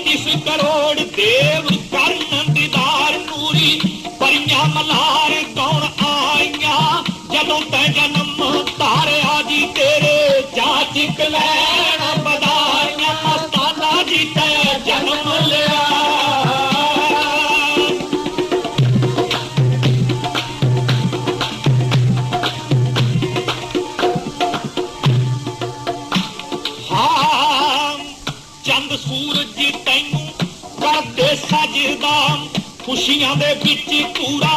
तिस करोड़ देव करन दीदार नूरी परियां मल्हार कौन आईया जदों तै जन्म धारिया जी तेरे जाचिक लैन बधाइयां मस्ताना जी तै जन्म लिया। चंद सूरज तैनू करते सजदा खुशियां दे विच पूरा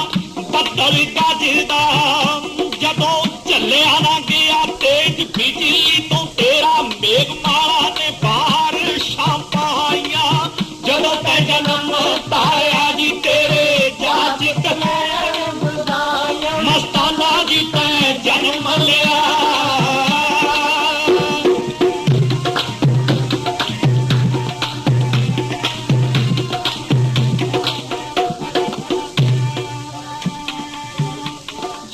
बदल गजदा जदों चलिया ना गया तेज बिजली तो तेरा मेघमाला ने बारिशां पाईयां जदों तै जन्म धारिया जी तेरे जाचिक लैन बधाइयां मस्ताना जी तै जन्म लिया।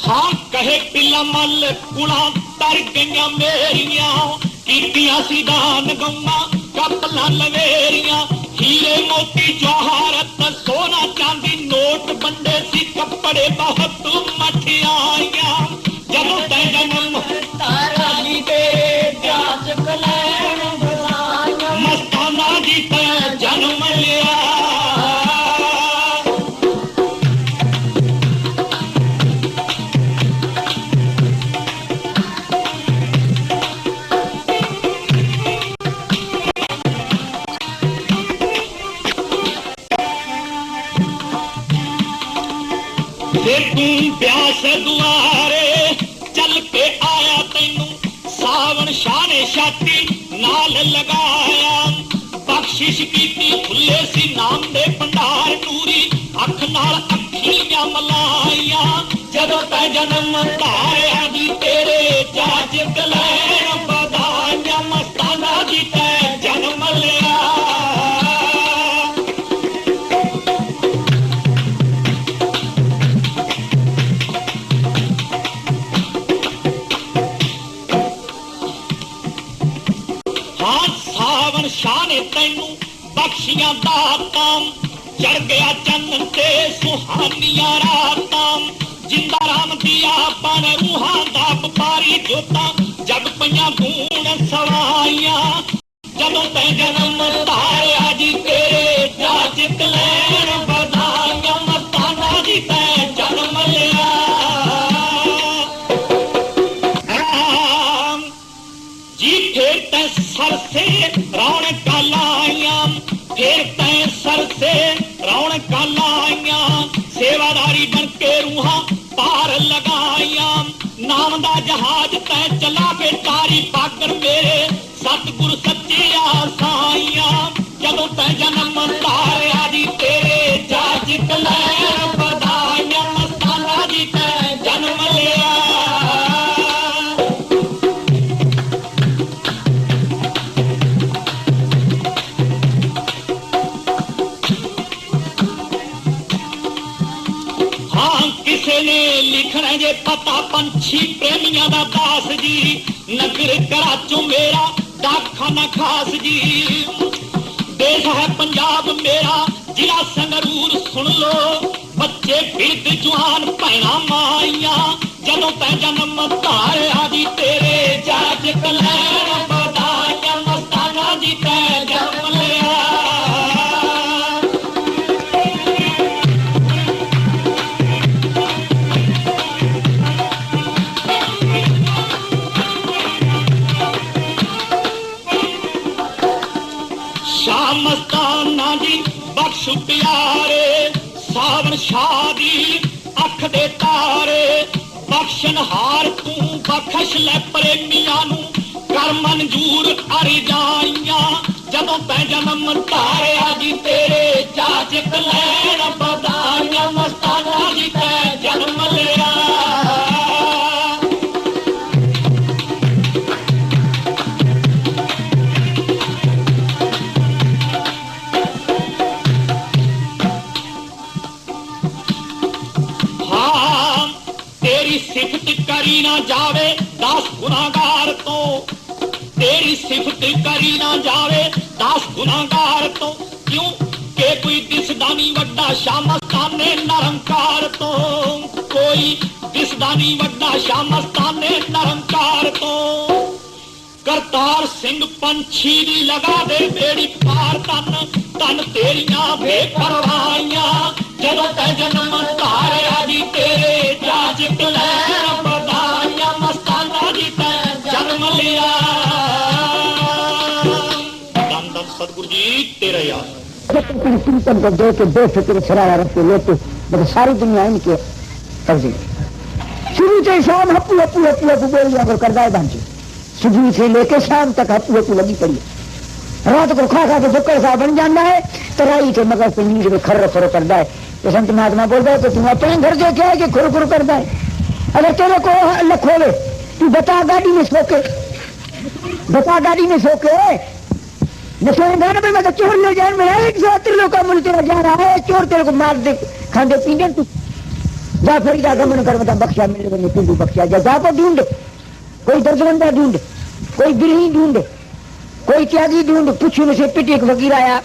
हाँ कहे पिला मल कुड़ा तर गईया मेरिया कीतियां सी दान गौवा कपला लवेरिया हीरे मोती जवाहरत सोना चांदी नोट बंडे सी कपड़े बहुत मठियाइयां जदों तै जन्म धारिया जी तेरे जाचिक लैन बधाइयां मस्ताना जी तै जन्म लिया। तू प्यास दुआरे चल के आया तैनू सावन शाह ने छाती नाल लगाया बख्शिश कीती खुले सी नाम दे भंडार नूरी अख नाल अखियां मलाइया जदों तै जन्म धारिया जी तेरे जाचिक लैन बधाइयां मस्ताना जी तै जन्म लिया। सावन शाह ने तैनू बख्शियां दातां चढ़ गया चन्न ते सुहानियां रातां जिंदा राम दिया बन रूहां दा व्यापारी जोतां जग पईयां धूण सवाइयां जदों तै जन्म धारिया जी तेरे जाचिक लैन बधाइयां मस्ताना जी तै जन्म लिया। जी फिर तै सर से रौनक लाइयां फिर तै सर से रौनक लाइयां सेवादारी बन के रूहां पार लगाइयां नाम दा जहाज तै चला के तारी पाकर मेरे सतगुर सच्चे आसाइयां जदों तै जन्म धारिया जी तेरे जाचिक लैन बधाइयां मस्ताना जी तै जन्म लिया। किसे ने लिखना जे पता पंछी प्रेमिया दा दास जी नगर कराचों मेरा डाकखाना खास जी देश है पंजाब मेरा जिला संगरूर सुन लो बच्चे फिरद जवान भैना माइया जदों तै जन्म धारिया जी तेरे जाचिक लैन बधाइयां मस्ताना जी तै जन्म लिया। मस्ताना जी बख्श प्यारे सावन शाह दी अख दे तारे बख्शन हार तू बख्श ले प्रेमियां नू कर मंजूर अर्जाइयां जदों तै जन्म धारिया जी तेरे जाचिक लैन बधाइयां मस्ताना जी तै जन्म लिया। सिफत करी ना जावे 10 गुनाहगार तो तेरी सिफत करी ना जावे 10 गुनाहगार तो क्यों के कोई दिसदानी वड्डा शामस्ताने निरंकार तो कोई दिसदानी वड्डा शामस्ताने निरंकार तो करतार सिंह पंछी दी लगा दे बेड़ी पार तन तन तेरियां बेपरवाहियां जदों तै जन्म धारिया जी तेरे जाजित लैन बधाइयां मस्ताना जी तै जन्म लिया धन धन सतगुरु जी तेरे यार चिंतन को दे के बेफिक्र सरारा रखते लेते मतलब सारी दुनिया इनके कब्जे शुरू से शाम हप्पू हप्पू हप्पू हप्पू बोल दिया करदा है बांझे सुबह से लेके शाम तक हप्पू हप्पू लगी पड़ी रात को खा खा के फुक्कर सा बन जाना है तराई के मगज पे नींद में खर्र खरो करता है तो संत महात्मा बोलता है तो तुम अपने घर जो क्या है कि खुर खुर करता है अगर तेरे को अल्लाह खोले तू बता गाड़ी में सो के बता गाड़ी में सो के नशेगा ना मैं तो चोर ले जाए मैं 170 का मुल्क तेरा जा रहा है चोर तेरे को मार दे खांदे पींदे तू जा फिर जा गमन कर बता बख्शा मिले बने तू बख्शा जा को ढूंढ कोई दर्दमंदा ढूंढ कोई बिरही ढूंढ कोई त्यागी ढूंढ पूछू में से पिटी एक वकील आया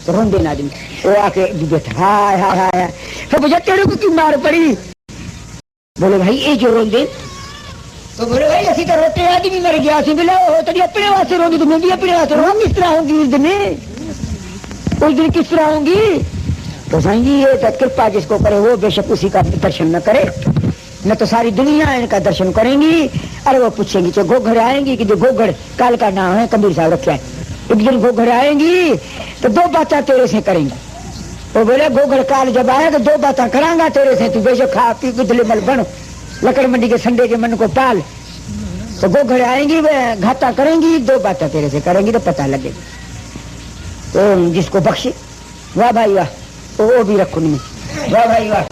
तो रोंदे ना दिन वो आके बैठा हाय हाय हाय तो मुझे तेरे को क्यों मार पड़ी बोले भाई ये जो रोंदे तो बोले भाई ऐसी तरह रोते आदमी मर गया सी बोले ओ तेरी अपने वास्ते रोंदी तो मैं भी अपने वास्ते रोंगी किस तरह होंगी उस दिन किस तरह होंगी तो साईं जी ये तो कृपा जिसको करे वो बेशक उसी का दर्शन न करे न तो सारी दुनिया इनका दर्शन करेंगी। अरे वो पूछेंगी तो गोघड़ आएंगी कि जो गोघड़ काल का नाम है कबीर साहब रखा है एक दिन गोघड़ आएंगी तो 2 बातें तेरे से करेंगी वो बोले गोघड़ काल जब आए तो 2 बातें करांगा तेरे से तू बेशक खा पी गुदले मल बन लकड़ मंडी के संडे के मन को पाल तो गोघड़ आएंगी वह घाटा करेंगी 2 बातें तेरे से करेंगी तो पता लगेगी तो जिसको बख्शे वाह भाई वाह वो भी रखो नहीं वाह भाई वाह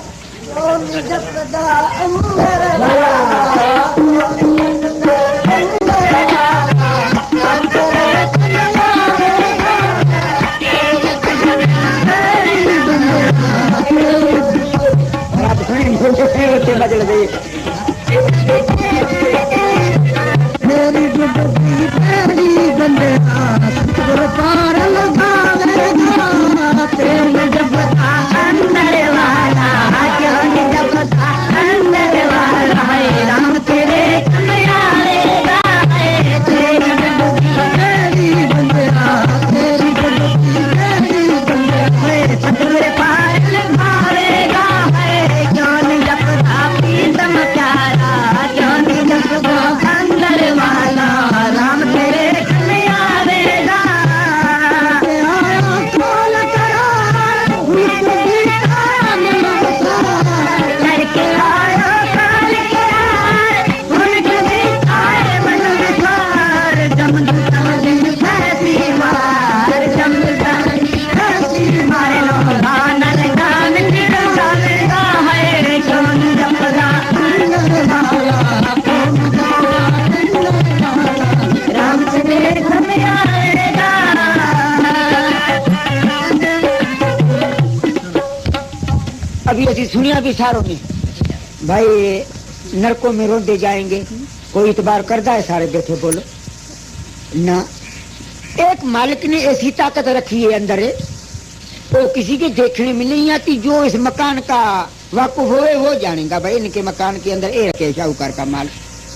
सुनिया भी सारों ने भाई नरकों में रोंदे जाएंगे कोई इतबार करता है सारे बैठे बोलो ना एक मालिक ने ऐसी ताकत रखी है अंदर है तो किसी के देखने में नहीं आती जो इस मकान का वाकुफ होए वो जानेगा भाई इनके मकान के अंदर ये रखे शाहूकार का माल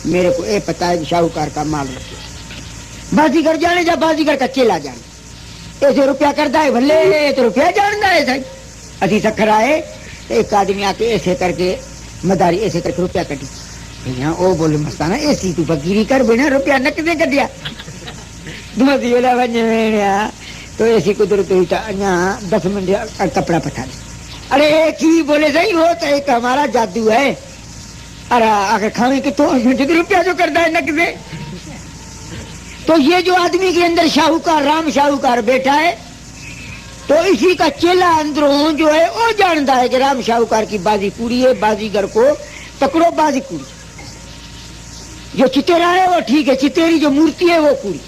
मेरे को ये पता है शाहूकार का माल रखे बाजीगर जाने जा बाजीगर का चेला जाने ऐसे रुपया करता है भले तो रुपया जानता है सही अति सखर आए एक आदमी आके ऐसे करके मदारी ऐसे करके रुपया कटी यहाँ ओ बोले मस्ताना ऐसी तू फकीरी कर बिना रुपया नकदे कटिया तो ऐसी कुदरत हुई यहाँ 10 मिनट कपड़ा पता दे अरे एक ही बोले सही हो तो एक हमारा जादू है अरे आगे खाने के तो रुपया जो करता है नकदे तो ये जो आदमी के अंदर शाहूकार राम शाहूकार बैठा है तो इसी का चेला अंदरों जो है वो जानता है कि राम शाहूकार की बाजी पूरी है बाजीगर को पकड़ो बाजी पूरी जो चितेरा है वो ठीक है चितेरी जो मूर्ति है वो पूरी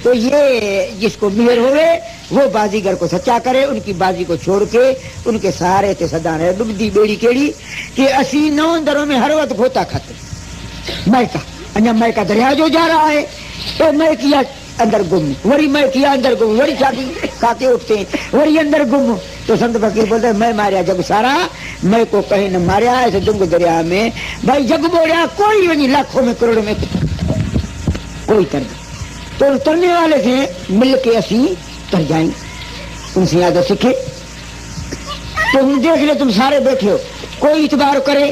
तो ये जिसको मिहर होवे वो बाजीगर को सच्चा करे उनकी बाजी को छोड़ के उनके सहारे ते सदा रहे डुबदी बेड़ी केड़ी कि असी 9 दरों में हर वक्त होता खाते मैका अन्य मैका दरिया जो जा रहा है तो मैं किया अंदर गुम, वरी मैं किया अंदर गुम, वरी छाती खाके उठते हैं, वरी अंदर गुम। तो संत फकीर बोलते मैं मारिया जग सारा, मैं को कहीं न मारिया ऐसे दुंग दरिया में। भाई जग बोलिया कोई वही लाखों में करोड़ों में कोई तर। तो तरने वाले से मिल के असी तर जाए, उनसे आदत सीखे। तो हम देख ले तुम सारे बैठे हो, कोई इतबार करे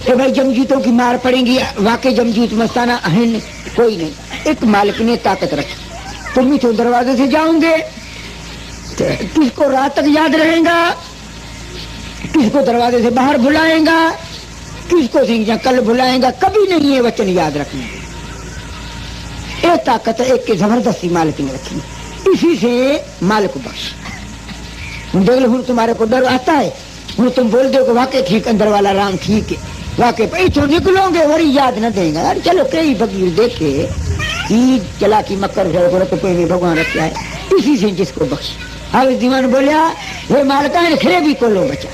कि भाई जमजीतों की मार पड़ेगी, वाकई जमजीत मस्ताना है नहीं, कोई नहीं। एक मालिक ने ताकत रखी, तुम भी तो दरवाजे से जाओगे, किसको रात तक याद रहेगा, किसको दरवाजे से बाहर भुलाएगा, किसको सिंह कल भुलाएगा, कभी नहीं ये वचन याद रखना। ये ताकत एक की जबरदस्ती मालिक ने रखी, इसी से मालिक बख्श। देख लो तुम्हारे को डर आता है, हूँ तुम बोल दो कि वाकई ठीक अंदर वाला राम ठीक है, वाकई भाई तो निकलोगे वरी याद न देगा। यार चलो कई फकीर देखे कि चला की मकर तो कोई भगवान रखा है, इसी से जिसको बख्श। अब दीवान बोलिया ये मालका है खिरेबी को लो बचा,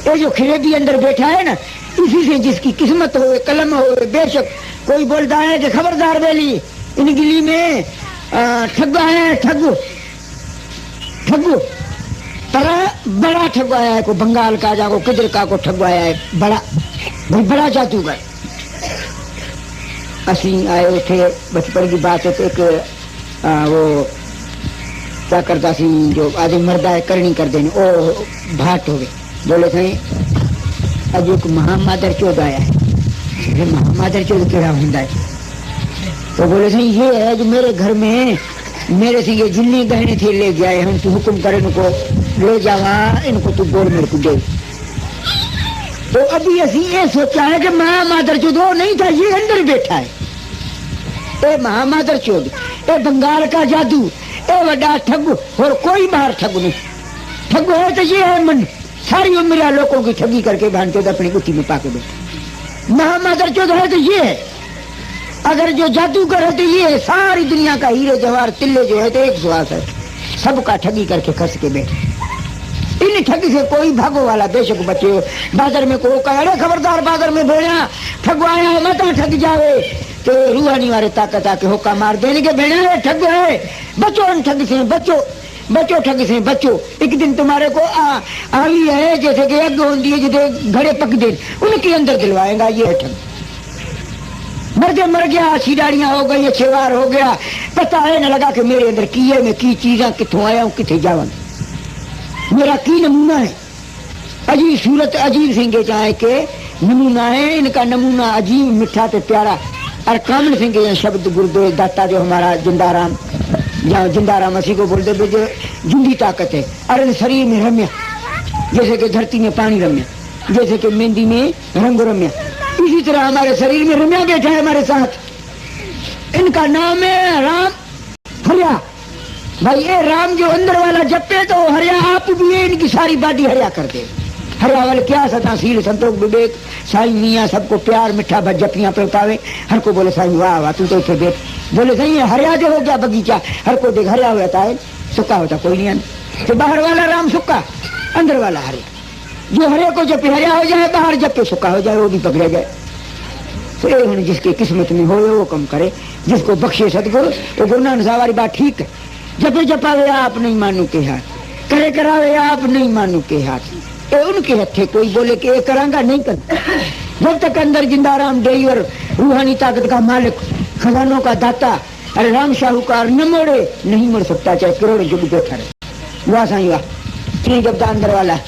ये जो खिरेबी अंदर बैठा है ना, इसी से जिसकी किस्मत हो कलम हो। बेशक कोई बोलता है कि खबरदार बेली इन गिली में ठग है, ठग पर बड़ा ठगवाया है, को बंगाल का जाको किधर का को ठगवाया है, बड़ा भाई बड़ा जादूगर। असी आए थे बचपन की बात है, तो एक वो क्या करता सी जो आदमी मरदा है करनी कर देने, ओ भाट हो गए। बोले थे अज एक महामादर चौथ आया है, महामादर चौथ केड़ा होंदा है? तो बोले थे ये है जो मेरे घर में मेरे से ये जिन्नी गहने थे ले गया है, हम तू हुक्म करे इनको ले जावा, इनको तू गोर मेरे को दे। तो अभी असी ये सोचा है कि महामादर चौथ वो नहीं था, ये अंदर बैठा है, ए महामादर चौथ, ए बंगाल का जादू, ए वड्डा ठग, और कोई बाहर ठग नहीं। ठग है तो ये है मन, सारी उम्र लोगों की ठगी करके भान चौथ अपनी कुटी में पाके बैठे। महामादर चौथ है तो ये है, अगर जो जादूगर है तो ये है, सारी दुनिया का हीरे जवाहर तिल्ले जो है तो एक श्वास है, सबका ठगी करके खस के बैठे। इन ठगी से कोई भागो वाला बेशक बचे हो। बाजार में को कहा अरे खबरदार बाजार में भेड़ा ठगवाया है मत ठग जावे, तो रूहानी वाले ताकत आके होका मार देने के भेड़ा है ठग है, बचो इन ठग से, बचो बचो ठग से बचो। एक दिन तुम्हारे को आवी है जैसे कि अग होती है जैसे घड़े पक दे, उनके अंदर दिलवाएगा ये है ठग। मर गया, सीढ़ाड़ियां हो गई, छेवार हो गया, पता है न लगा कि मेरे अंदर की है, मैं की चीजा कितों आया हूँ किथे जावा, मेरा की नमूना है। अजीब सूरत अजीब सिंह चाहे के नमूना है, इनका नमूना अजीब मीठा तो प्यारा। और कामल सिंह के शब्द गुरुदेव दाता जो हमारा जिंदाराम, जहाँ जिंदाराम असी को बोलते जो जिंदी ताकत है। और शरीर में रम्या, जैसे कि धरती में पानी रम्या, जैसे कि मेहंदी में रंग रम्या, इसी तरह हमारे शरीर में रम्या बैठा है हमारे साथ। इनका नाम है राम हरिया। भाई ये राम जो अंदर वाला जपे तो हरिया आप भी है, इनकी सारी बाडी हरिया कर दे। हरिया वाले क्या सता सील संतोष विवेक साई मियाँ सबको प्यार मिठा जपियां पे उतावे। हर को बोले साई वाह वाह तू तो इसे देख, बोले सही है हरिया जो हो गया बगीचा, हर को देख हरिया होता है, सुखा होता कोई नहीं। तो बाहर वाला राम सुखा, अंदर वाला हरिया। जो हरे को जपे हरिया हो जाए, बाहर जपे सुखा हो जाए, वो भी पकड़े जाए। तो ये जिसकी किस्मत में हो वो कम करे, जिसको बख्शे सदगुरु। तो गुरु नानक साहब वाली बात ठीक है, जपे जपावे आप नहीं मानू के हाथ, करे करावे आप नहीं मानू के हाथ, ये उनके हथे। कोई बोले कि ये करांगा नहीं करता, जब तक अंदर जिंदाराम देवर रूहानी ताकत का मालिक खजानों का दाता अरे राम शाहूकार न मोड़े नहीं मुड़ सकता, चाहे करोड़ जुग बैठा रहे। वाह साईं वाह, श्री जब अंदर वाला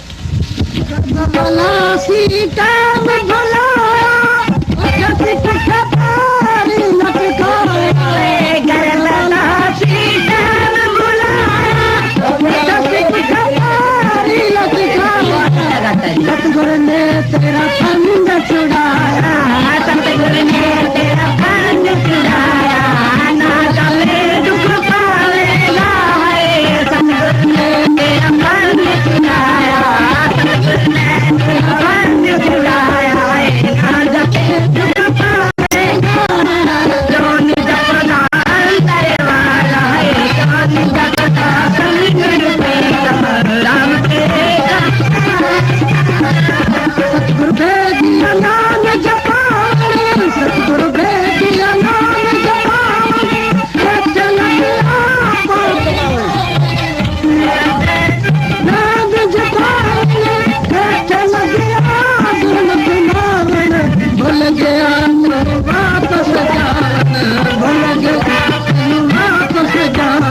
सतगुरु ने तेरा फंद छुड़ाया, सतगुरु ने तेरा फंद छुड़ाया, ना चले दुख पावेगा है, सतगुरु ने तेरा फंद छुड़ाया, सतगुरु ने तेरा फंद छुड़ाया है, ना चले दुख पावेगा, जो निज प्रदान गया तो वापस जान, भूल गया तो वापस जान,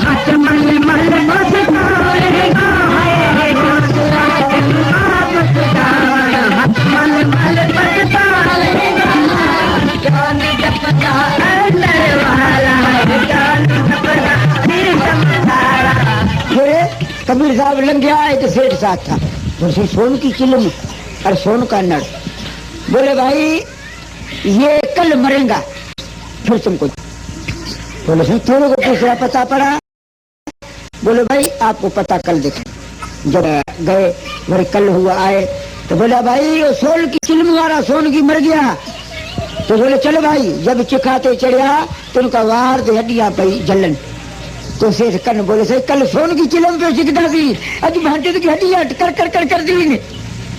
हाथ मल मल पछताएगा, भूल गया तो वापस जान, हाथ मल मल पछताएगा, जान जपता अंदर वाला, जान जपता फिर समझारा। कबीर साहब लंघ गया, एक सेठ साथ था, तो सोन की चिलम और सोन का नर। बोले भाई ये कल मरेगा, फिर तुमको। बोले सुन थोड़े को दूसरा पता पड़ा। बोले भाई आपको पता कल देखो। जब गए मेरे कल हुआ आए तो बोला भाई वो सोन की चिलम वाला सोन की मर गया। तो बोले चलो भाई, जब चिखाते चढ़िया तो उनका वार तो हड्डियां पई जलन। तो शेष कन बोले सही कल सोन की चिलम पे चिकता थी, अज भांटे की हड्डियां कर कर कर कर दी।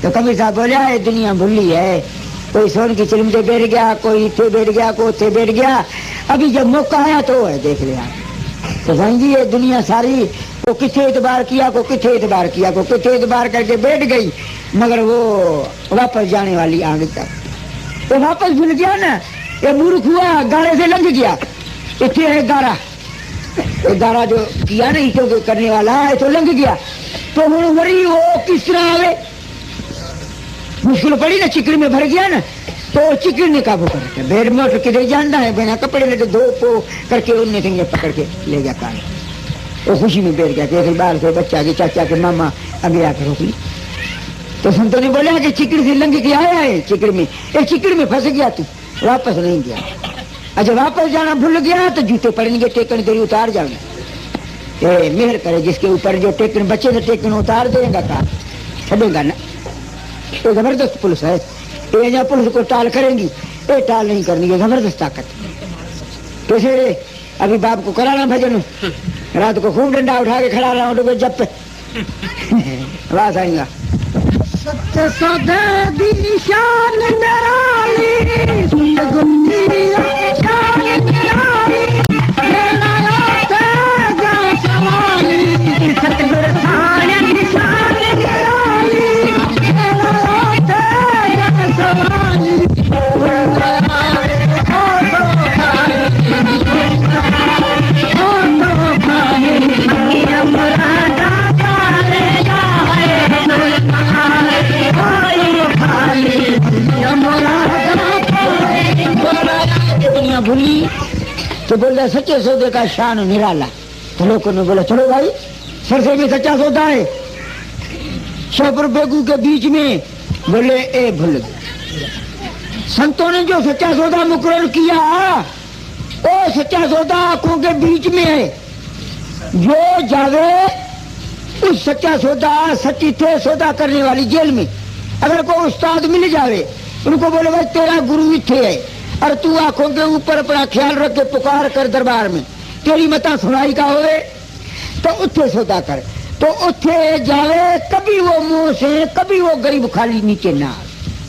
तो कबीर साहब बोले ये दुनिया भूली है, कोई सोन की चिलम से बैठ गया, कोई इथे बैठ गया, कोई उथे बैठ गया, अभी जब मौका आया तो है देख लिया। तो भाई जी ये दुनिया सारी को किथे एतबार किया, को किथे एतबार किया, को किथे एतबार करके बैठ गई, मगर वो वापस जाने वाली आगे तक तो वापस भूल गया ना। ये मूर्ख हुआ, गारे से लंघ गया। इथे है गारा, गारा जो किया ना ईटों के करने वाला है तो लंघ गया। तो हूँ वरी वो किस तरह आवे, मुश्किल पड़ी ना, चिकड़ी में भर गया ना, तो चिकड़ी ने काबू कर भेड़ मोट किधर जानता है, बिना कपड़े में तो धो पो करके उनने से पकड़ के ले गया कान। वो खुशी में बैठ गया कि बाहर से बच्चा के चाचा के मामा अभी आकर रोक ली। तो संतों ने बोला कि चिकड़ी से लंघ के आया है चिकड़ी में, एक चिकड़ी में फंस गया, तू वापस नहीं गया। अच्छा वापस जाना भूल गया तो जूते पड़ेंगे, टेकन तेरी उतार जाएंगे। मेहर करे जिसके ऊपर जो टेकन बचे तो टेकन उतार देगा, का छेगा ना। तो जबरदस्त पुलिस है, ये यहाँ पुलिस को टाल करेंगी, ये टाल नहीं करनी, ये जबरदस्त ताकत। कैसे अभी बाप को कराना भजन, रात को खूब डंडा उठा के खड़ा रहा हूँ जब पे आवाज आएगा। सत्य सदा दी निशान निराली, सुन गुंदी शान निराली, मेरा तेजा सवाली, सतगुर थान निशान निराली, मेरा तेजा सवाली, दुनिया भूली। तो बोल रहा सच्चे सौदे का शान निराला। तो लोगों ने बोला चलो भाई सरसे में सच्चा सौदा है, 100 रुपये के बीच में। बोले ए भूल गया। संतों ने जो सच्चा सौदा मुकर्रर किया वो सच्चा सौदा आंखों के बीच में है। जो जावे उस सच्चा सौदा सच्ची थे सौदा करने वाली जेल में, अगर कोई उस्ताद मिल जावे उनको बोले भाई तेरा गुरु इथे है और तू आंखों के ऊपर अपना ख्याल रख के पुकार कर दरबार में, तेरी मता सुनाई का होवे तो उथे सौदा कर। तो उथे जावे, कभी वो मुंह से कभी वो गरीब खाली नीचे ना,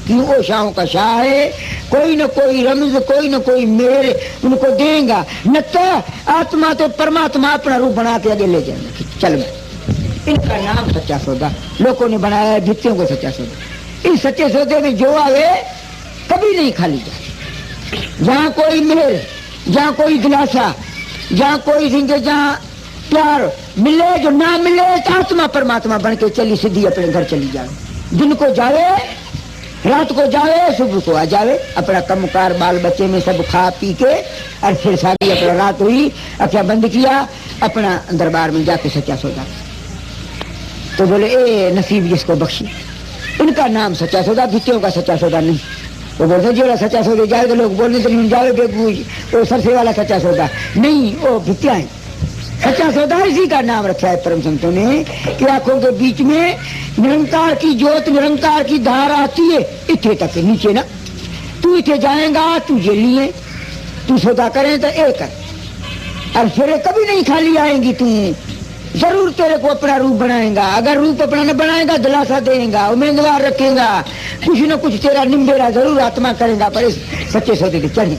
क्यों वो शाहों का शाह है, कोई न कोई रमज कोई न कोई मेल उनको देगा, न तो आत्मा तो परमात्मा अपना रूप बना के आगे ले जाएंगे। चल मैं इनका नाम सच्चा सौदा लोगों ने बनाया, भित्तियों को सच्चा सौदा। इस सच्चे सौदे में जो आवे कभी नहीं खाली जाए। जहाँ कोई मेहर, जहाँ कोई दिलासा, जहाँ कोई जिंदगी, जहाँ प्यार मिले, जो ना मिले तो आत्मा परमात्मा बन के चली सीधी अपने घर चली जाए। दिन को जावे, रात को जावे, सुबह को आ जावे, अपना कमकार बाल बच्चे में सब खा पी के और फिर सारी अपना रात हुई, अखियां बंद किया, अपना दरबार में जाके सच्चा सौदा। तो बोले ए नसीब जिसको बख्शी, इनका नाम सच्चा सौदा, भित्तियों का सच्चा सौदा नहीं। वो बोलते जो सच्चा सौदा जाए तो लोग बोलने से जावे बेबूज वो सरसे वाला सच्चा सौदा नहीं, वो भित्तियां है। सच्चा सौदा इसी का नाम रखा है परम संतों ने कि आंखों के बीच में निरंकार की ज्योत, निरंकार की धार आती है इथे तक, नीचे ना। तू इथे जाएगा, तू जेली है, तू सौदा करे तो एक कर, और फिर कभी नहीं खाली आएंगी। तू जरूर तेरे को अपना रूप बनाएगा, अगर रूप अपना न बनाएगा दिलासा देगा, उम्मीदवार रखेगा, कुछ न कुछ तेरा निम्बेरा जरूर आत्मा करेगा, पर इस सच्चे सौदे के चढ़ी।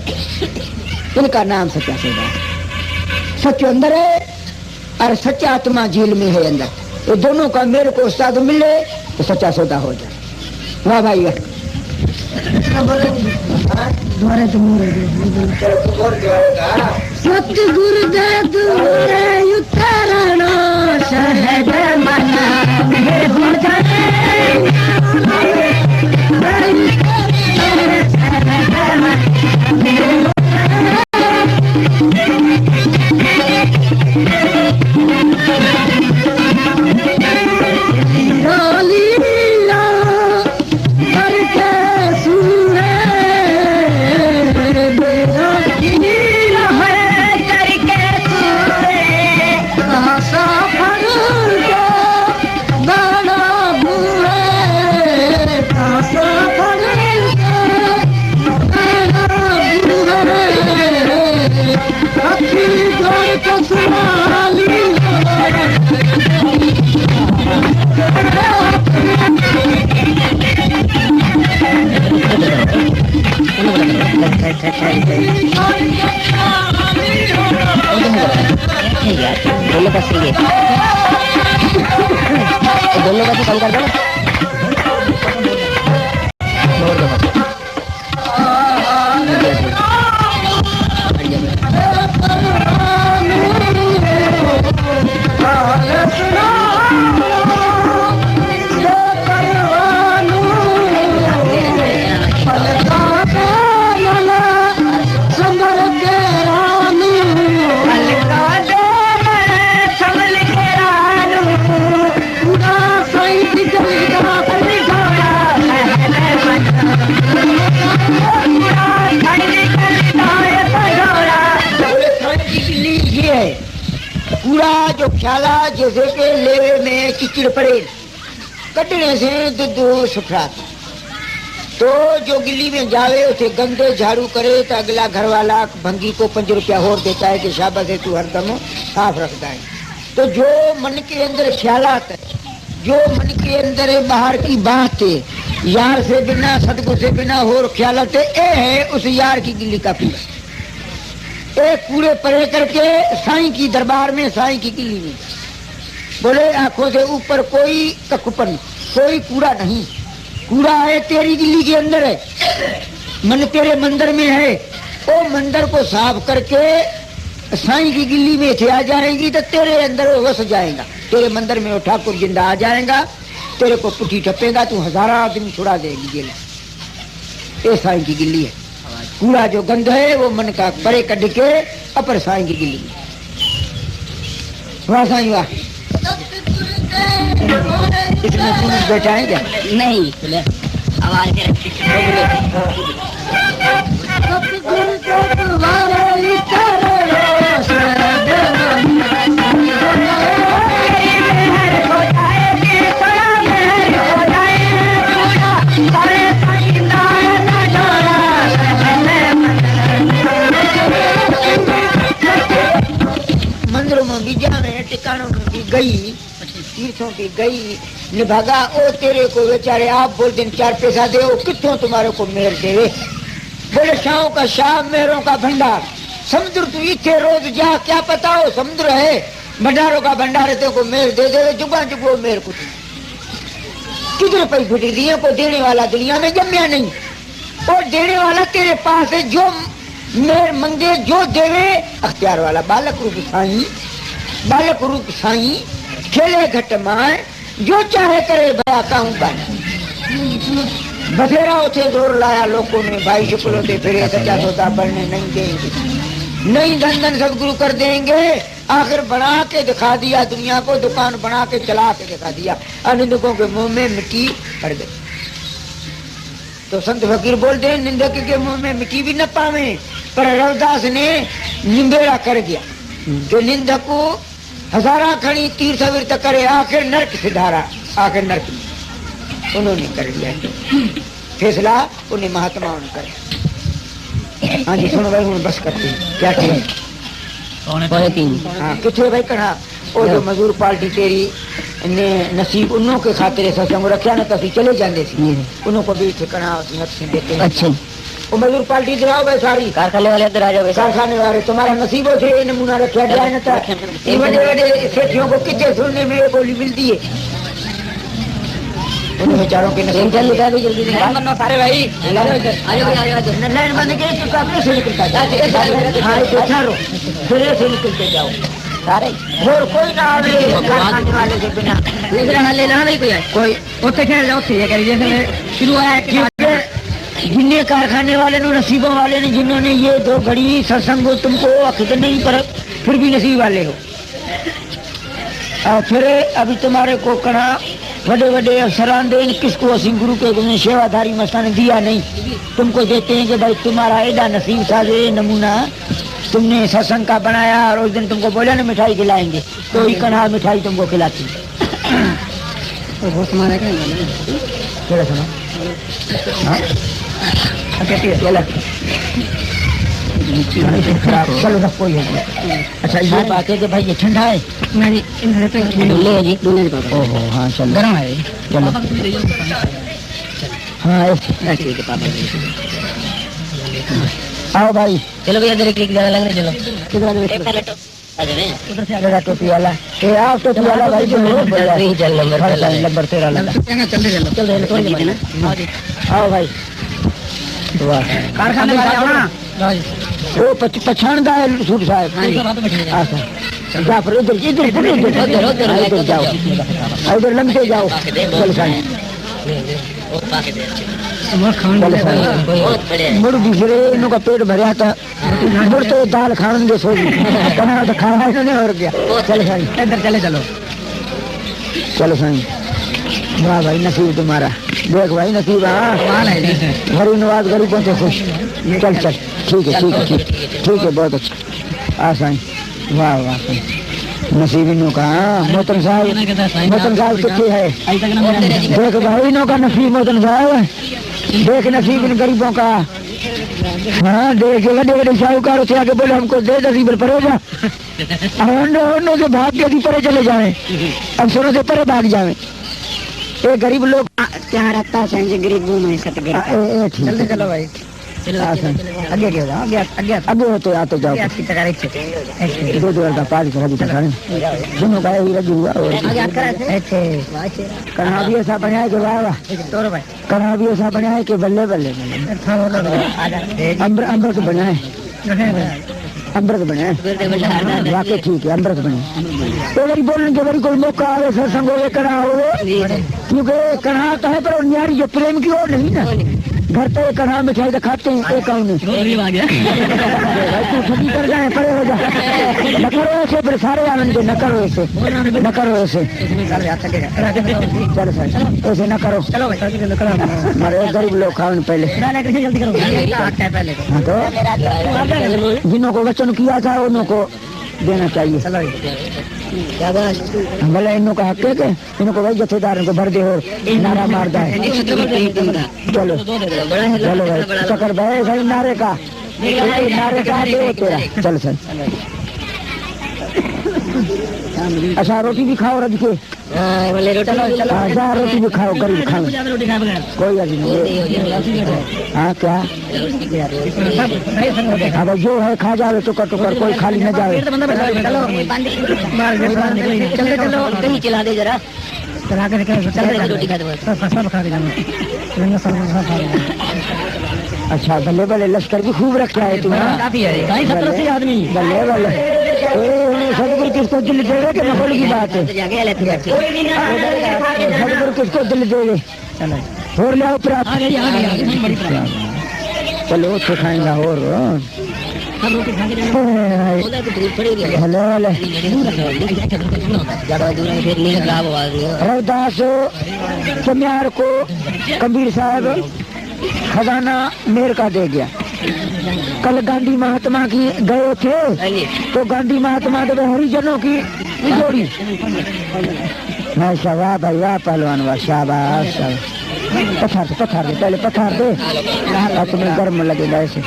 इनका नाम सच्चा सौदा है। सच्चे अंदर है और सच्चा आत्मा जेल में है अंदर, ये दोनों का मेरे को उस्ताद मिले तो सच्चा सौदा हो जाए। वाह भाई वाह। द्वारे तो सतगुरु दे द्वारे उतरना शहद मना मेरे हो जाने दोनों का सही है, दोनों का तो कम कर दो पूरा जो ख्याला जैसे के लेवे में कीचड़ पड़े कटने से दूध सुखरा तो जो गिल्ली में जावे उसे गंदे झाड़ू करे तो अगला घर वाला भंगी को 5 रुपया और देता है कि शाबाश है तू हरदम साफ रखता है। तो जो मन के अंदर ख्यालात है, जो मन के अंदर है बाहर की बात है, यार से बिना सदगुरु से बिना और ख्यालात है उस यार की गिल्ली का पीला एक कूड़े परे करके साईं की दरबार में साईं की गिल्ली में बोले आंखों से ऊपर कोई ककुपन कोई कूड़ा नहीं, कूड़ा है तेरी गिल्ली के अंदर है, मन तेरे मंदिर में है, वो मंदिर को साफ करके साईं की गिल्ली में थे आ जाएगी तो तेरे अंदर वो वस जाएगा, तेरे मंदिर में वो ठाकुर जिंदा आ जाएगा, तेरे को पुठी ठपेगा, तू 1000 आदमी छुड़ा देगी जेल। ये साईं की गिल्ली है। कूड़ा जो गंध है वो मन का परे कढ़ के अपर साईं की गिल्ली में। वाह साईं वाह। इसमें पुरुष बैठा है क्या? नहीं, आवाज मंदिरों में भी जावे, टिकाणों में भी गई, तीर्थों की गई, निभागा ओ तेरे को बेचारे आप बोल दिन 4 पैसा दे, कितों तुम्हारे को मेहर देवे। बोले शाहों का शाह मेहरों का भंडार, समुद्र तू इथे रोज जा, क्या पता हो समुद्र है भंडारों का भंडार है, तेरे को मेहर दे देवे, जुगा जुगो मेहर कुछ किधर पई फिटी दिए को देने वाला दुनिया में जम्या नहीं, और देने वाला तेरे पास है, जो मेहर मंगे जो देवे अख्तियार वाला। बालक रूप साईं, बालक रूप साईं खेले घट माए, जो चाहे करे भया कहूँ बाना। बथेरा उसे जोर लाया लोगों ने, भाई शुक्ल होते फिरे सच्चा सौदा बढ़ने नहीं देंगे, नहीं धन धन सदगुरु कर देंगे। आखिर बना के दिखा दिया दुनिया को, दुकान बना के चला के दिखा दिया, अनिंदकों के मुंह में मिट्टी पड़ गई। तो संत फकीर बोलते हैं निंदक के मुंह में मिट्टी भी न पावे, पर रविदास ने निंबेड़ा कर दिया। जो निंदक को 1000 खड़ी तीर सवेर तक करे, आखिर नरक सिधारा, आखिर नरक उन्होंने कर दिया फैसला, उन्हें महात्माओं ने कर। हाँ जी सुनो भाई, हूँ बस करते क्या ठीक पौने 3। हाँ किथे भाई कहा वो जो मजदूर पार्टी तेरी ने नसीब उन्हों के खातिर सत्संग रखा न तो चले जाते उन्हों को भी ठिकाना देते। अच्छा वो मजदूर पार्टी इधर आओ भाई, सारी कारखाने वाले इधर आ जाओ, कारखाने वाले तुम्हारा नसीबों से नमूना रखा जाए न तो बड़े बड़े सेठियों को कितने सुनने में बोली मिलती है। उन बेचारों के नसीब जल्दी कर दो, जल्दी मनो सारे भाई आयो लाइन बंद के तो काफी से निकलता है। हाँ तो चारो फिर से निकलते जाओ सारे, और कोई ना आवे कारखाने वाले के बिना दूसरा हाल लेना नहीं कोई उठे खेल जाओ ठीक है जैसे शुरू है कि जिन्हें कारखाने वाले ने नसीबों वाले ने जिन्होंने ये 2 घड़ी सत्संग तुमको अखिद नहीं पर फिर भी नसीब वाले हो। और फिर अभी तुम्हारे को कड़ा बड़े बड़े अफसरान दे किसको असी गुरु के सेवाधारी मस्ता ने दिया नहीं, तुमको देते हैं कि भाई तुम्हारा एडा नसीब था ये नमूना तुमने सत्संग का बनाया और उस दिन तुमको बोला ना मिठाई खिलाएंगे, तो ही कड़ा मिठाई तुमको खिलाती। तो बहुत मारा क्या सुना? चलो सब कोई है। अच्छा ये बात है कि भाई ये ठंडा है नहीं ले जी दूल्हे पापा। ओहो हाँ चलो गरम है चलो हाँ ठीक है पापा। आओ भाई चलो भैया इधर क्लिक ज्यादा लग रहा चलो उधर से आगे टोपी वाला ये आओ टोपी वाला भाई जो चल नंबर 13 लगा चल आओ भाई कारखाने वाले वो पछाणदा है सूर साहब जाफर इधर इधर इधर जाओ इधर लंबे जाओ चल साई मुड़ दूसरे इन्हों का पेट भरिया था मुड़ तो दाल खाने दे सोई कना तो खाना इन्होंने और गया चल साई इधर चले चलो चलो साई वाह भाई नसीब तुम्हारा देख भाई नसीब घरी नवाज घरी पहुंचे खुश चल चल ठीक है ठीक है ठीक है बहुत अच्छा आ साई वाह वाह नसीब इन्हों का मोहतरम साहब कितने है देख भाई इन्हों का नसीब मोहतरम साहब देख नसीब इन गरीबों का। हाँ देख बड़े बड़े साहूकार उसे आके बोले हमको दे नसीब पर परेगा से भाग के परे चले जाए अफसरों से परे भाग जाए ये गरीब लोग क्या रखता है गरीबों में ठीक चलो भाई आगे क्यों जाओ आगे होते आते जाओ दो का पाँच दोनों का ही रजी हुआ कहाँ भी ऐसा बनाया कि वाह कहाँ भी ऐसा बनाया कि बल्ले बल्ले अमृत बनाए अमृत बने वाकई ठीक है अमृत बने तो वही बोलने के वही कोई मौका आवे सत्संग हो कड़ा हो क्योंकि कड़ा तो है पर न्यारी जो प्रेम की ओर नहीं ना घर पे कड़ा मिठाई तो खाते हैं एक कौन तू ठगी कर जाए परे हो जा न करो ऐसे फिर सारे आनंद न करो ऐसे न करो ऐसे चलो सर ऐसे न करो हमारे गरीब लोग खाओ पहले हाँ तो जिन्हों को वचन किया था उन्हों को देना चाहिए भले इन्हों का हक है कि इन्हों को भाई जथेदार को भर दे हो नारा मारता है चलो चलो भाई चक्कर भाई भाई नारे का दे तेरा चल सर अच्छा रोटी भी खाओ रज के जा रोटी भी खाओ गरीब खाओ कोई अर्ज नहीं हाँ क्या अब जो है खा जावे टुकर टुकर कोई खाली न जावे चला दे जरा चला कर रोटी खा अच्छा बल्ले बल्ले लश्कर भी खूब रखा है तुम्हारा काफी है आदमी बल्ले बल्ले सदगुरु किसको दिल दे रहे कि नफल की बात है सदगुरु किसको दिल दे रहे और लिया चलो उससे खाएंगा और रविदास चमियार को कबीर साहब खजाना मेर का दे गया। कल गांधी महात्मा की गए थे तो गांधी महात्मा तो हरिजनों की जोड़ी माशा वाह भाई वाह पहलवान वाह शाबाश पथार दे पहले पथार दे तुम्हें गर्म लगेगा ऐसे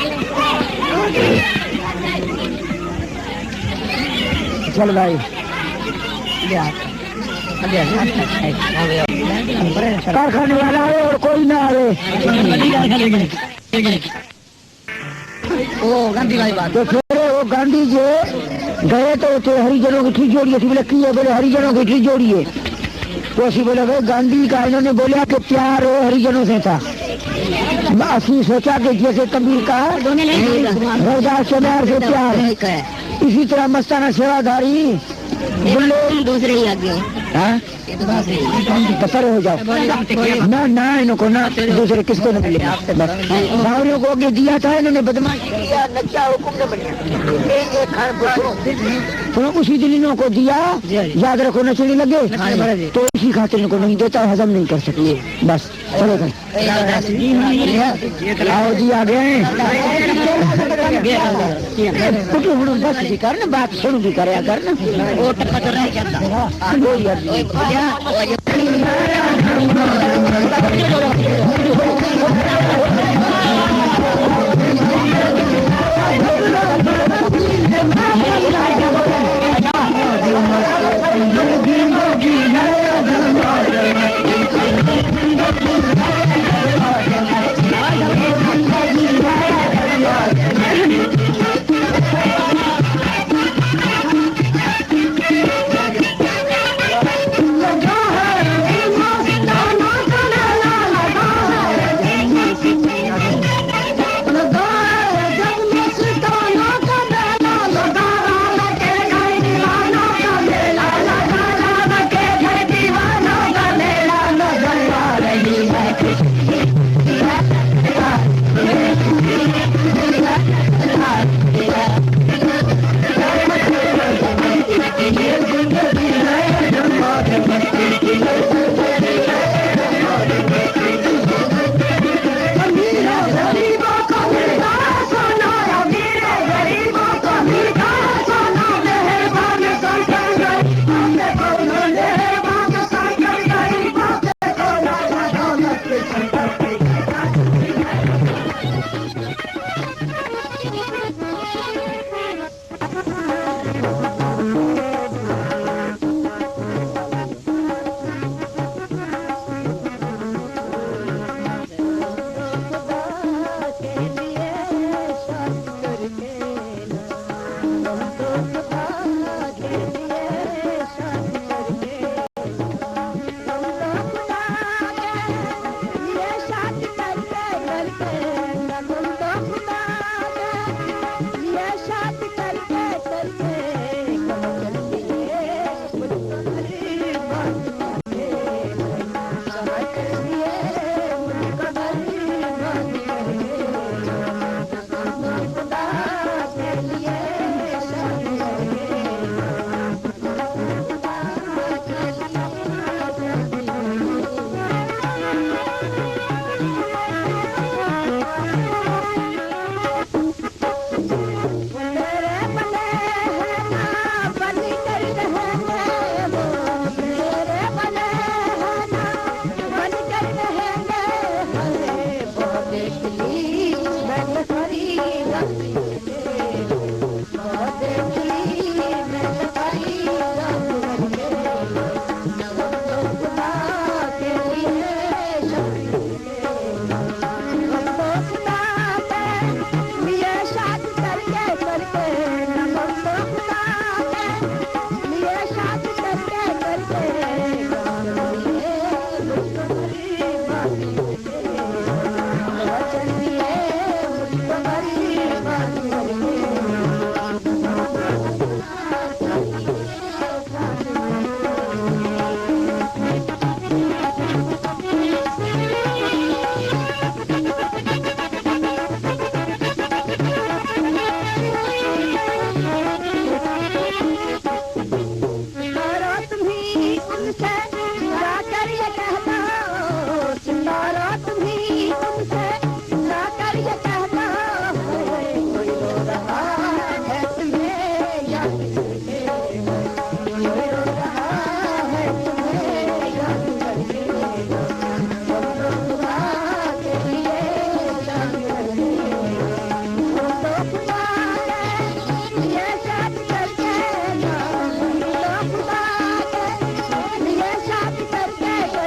चल भाई कारखाने वाला है और कोई ना आवे ओ गांधी भाई बात तो फिर वो गांधी जी गए तो हरिजनों की ठीक जोड़िए थी बोले की है बोले हरिजनों की ठीक जोड़िए तो असी बोले भाई गांधी का इन्होंने बोला कि प्यार हरिजनों से था। असली सोचा कि जैसे कबीर का रविदास से प्यार, इसी तरह मस्ताना सेवाधारी दूसरे ही आगे पतर हो जाओ ना ना इनको ना दूसरे किसको न मिले। बावरियों को आगे दिया था इन्होंने, बदमाशी किया, नचा, हुक्म न बनिया। तो उसी दिन इन्हों को दिया, याद रखो नचने लगे तो इसी खातिर इनको नहीं देता, हजम नहीं कर सकते। बस चलो गए आओ जी आ गए। बस भी कर ना, बात सुन भी करे कर ना, वो टप्पा तो रह जाता।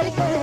करके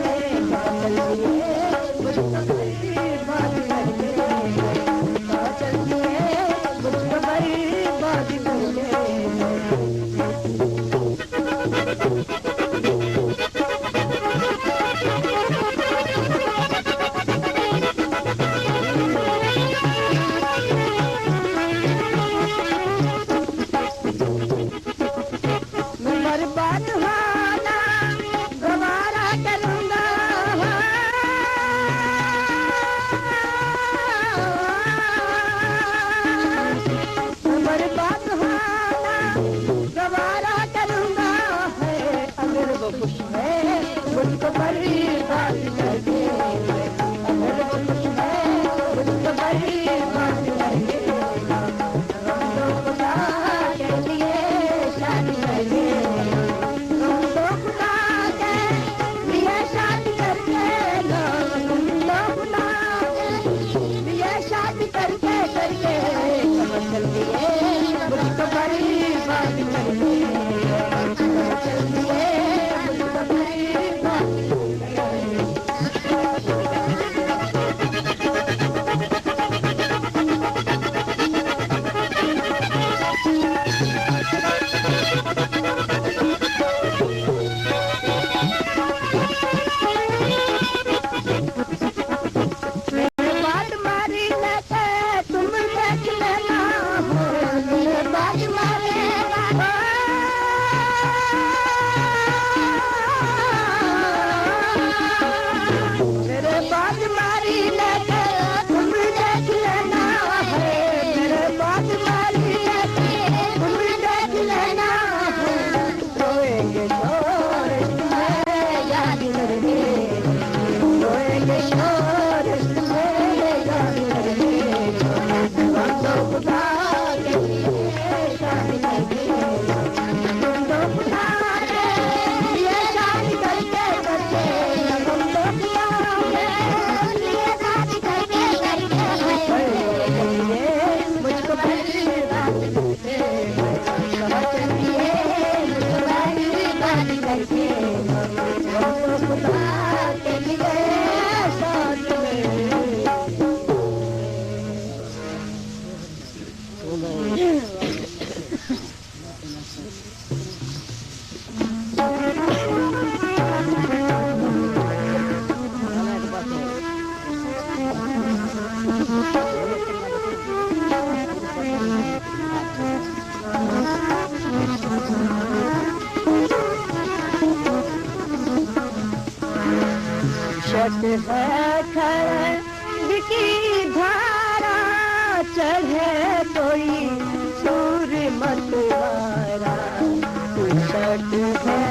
खुश है मुझको बड़ी बात कर दे, अगर वो खुश है मुझको बड़ी बात कर दे, तो खुदा के लिए शादी कर दे, तो खुदा के लिए शादी करके लो, तो खुदा के लिए शादी करके करके चल दिए मुझको बड़ी बात कर दे, चल दिए मुझको बड़ी बात की धारा चढ़े कोई सूर मतवारा, छठ है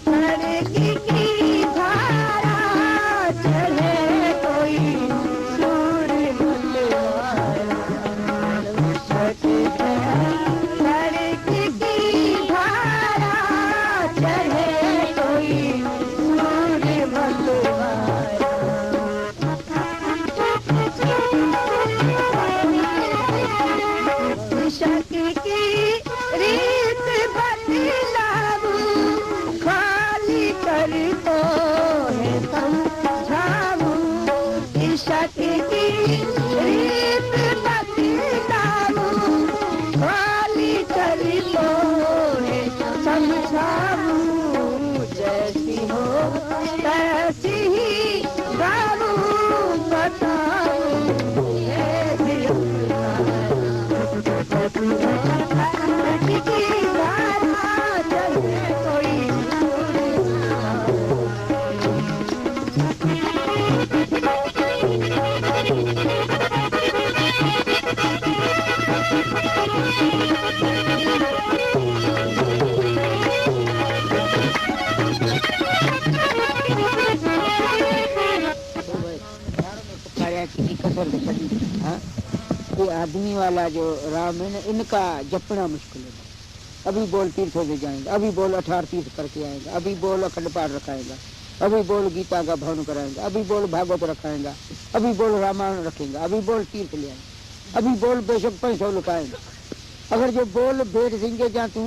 लड़की की धारा चढ़े कोई सूर मतवारा, छठ है लड़की की धारा चढ़े कोई सूर मतवारा, रीत बदलाऊ खाली कर तो है समझाऊ, इश्क की रीत बदलाऊ खाली कर तो है समझाऊ, जैसी हो तैसी ही गाऊं बताऊं ये आदमी वाला जो राम है ना, इनका जपना मुश्किल है। अभी बोल तीर्थों से जाएंगे, अभी बोल 18 तीर्थ करके आएंगे, अभी बोल अखंड पाठ रखाएगा, अभी बोल गीता का भवन कराएंगे, अभी बोल भागवत रखाएंगा, अभी बोल रामायण रखेंगे, अभी बोल तीर्थ ले आएंगे, अभी बोल बेशक 500 लुकाएंगे। अगर जो बोल भेद सिंह जा तू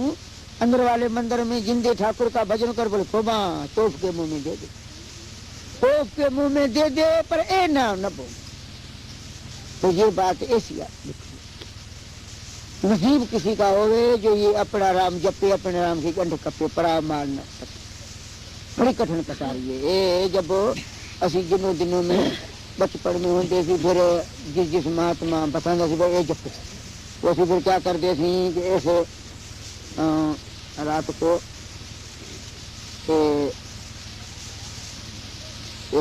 अंदर वाले मंदिर में जिंदे ठाकुर का भजन कर, बोले खोबा तोप के मुंह में दे दे, तोप के मुंह में दे दे, पर ए ना न बोल। तो ये बात ऐसी नसीब किसी का होवे जो ये अपना राम जपे, अपने राम की कंठ कपे, परा मार न सके। बड़ी कठिन कटारी है ये। जब असी दिनों दिनों में बचपन में होते थे, फिर जिस महात्मा बताते थे ये जपे, वो फिर क्या करते थे कि ऐसे रात को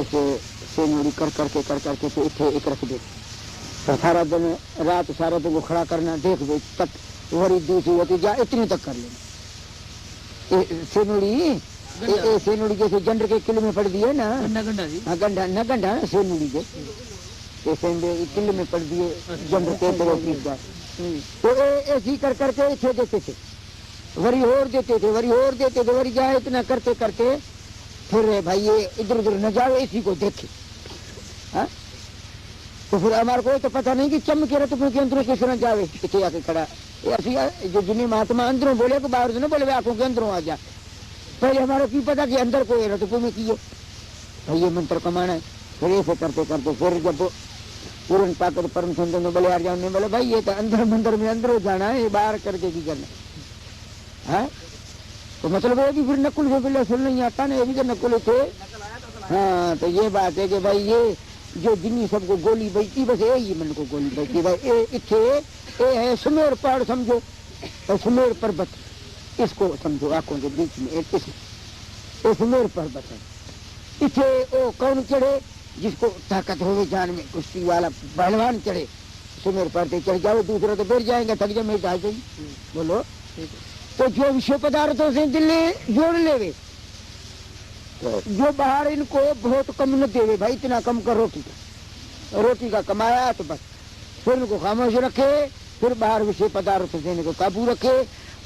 ऐसे सेनुड़ी कर करके तो इथे एक रख देते, तो सारा दिन रात सारा दिन को खड़ा करना, देख दे तक वरी दूसरी होती जा इतनी तक कर लेना। सेनुड़ी सेनुड़ी जैसे जंडर के किले में पड़ दिए ना, गंडा न गंडा सेनुड़ी के किले में पड़ दिए जंडर के तो ऐसी कर करके इथे देते थे, वरी और देते थे, वरी और देते थे, वरी जाए इतना करते करते फिर भाई ये इधर उधर न जाओ, इसी को देखे। हाँ तो फिर हमारे को तो पता नहीं कि चमके रहे तो अंदरों किस तरह जावे, पीछे आके खड़ा जो जिन्हें महात्मा अंदरों बोले को बाहर से न बोले आंखों के अंदरों आ जा। पहले हमारे की पता कि अंदर कोई रहे तो में किए भाई ये मंत्र कमाना है। फिर ऐसे करते करते फिर जब पूरन पाकर परम सुंदर में बोले यार जाने बोले भाई ये तो अंदर मंदिर में अंदर जाना है, ये बाहर करके की करना है। तो मतलब वो भी फिर नकुल से पहले सुन नहीं आता ना, ये भी तो नकुल थे। हाँ तो ये बात है कि भाई ये जो जिन्नी सबको गोली बजती बस यही मन को गोली बजती भाई इथे ये है सुमेर पहाड़ समझो, और सुमेर पर्वत इसको समझो आंखों के बीच में ये सुमेर पर्वत है। इथे वो कौन चढ़े जिसको ताकत हो जान में, कुश्ती वाला पहलवान चढ़े सुमेर पर्वत चढ़ जाओ, दूसरा तो बैठ जाएंगे थक जा मेरे ढाई बोलो। तो जो विषय पदार्थों से दिल्ली जोड़ लेवे तो जो बाहर इनको बहुत कम न देवे भाई, इतना कम कर रोटी का कमाया तो बस फिर इनको खामोश रखे, फिर बाहर विषय पदार्थ देने को काबू रखे,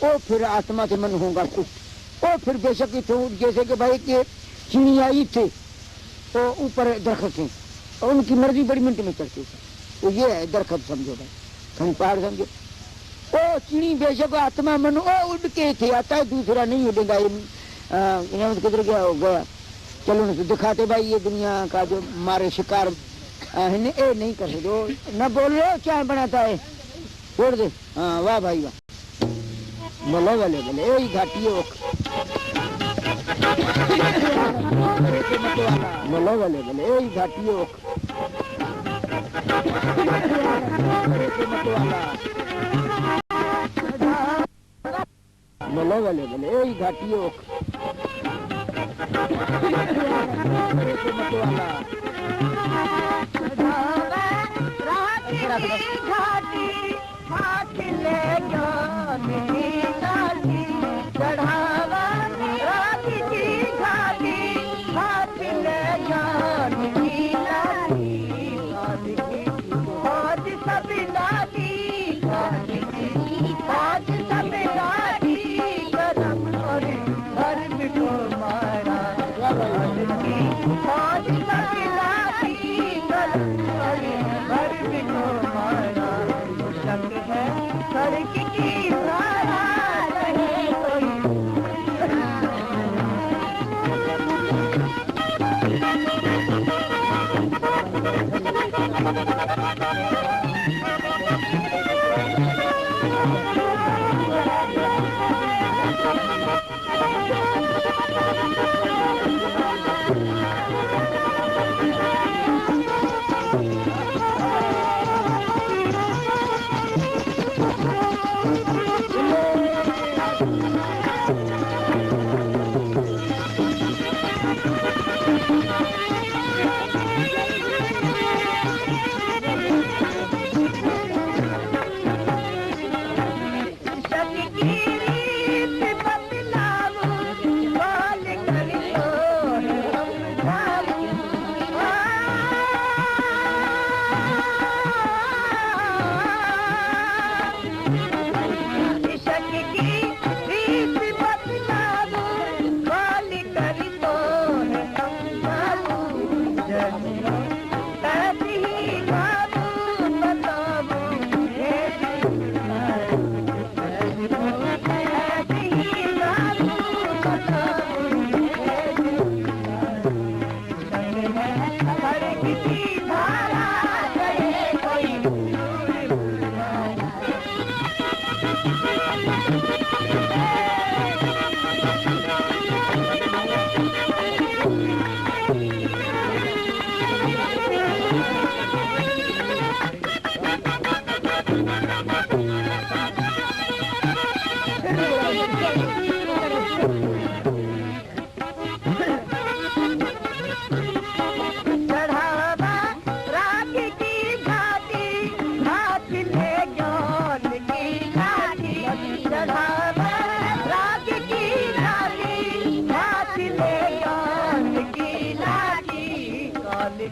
और फिर आत्मा से मन होगा कुछ, और फिर बेशक जैसे कि भाई के चिड़िया आई थे तो ऊपर दरख्त थे और उनकी मर्जी बड़ी मिनट में चलती थी, तो ये है दरख्त समझो भाई, कहीं पहाड़ समझो। ओ चिड़ी बेशक आत्मा मन ओ उड़ के थे आता है, दूसरा नहीं उड़ेगा। ये किधर गया हो गया, चलो न दिखाते भाई ये दुनिया का जो मारे शिकार ए नहीं कर सकते न बोल लो क्या बनाता है छोड़ दे। हाँ वाह भाई वाह, बोले बोले बोले यही घाटी है बोले बोले बोले यही घाटी है बोले बोले बोले यही घाटी है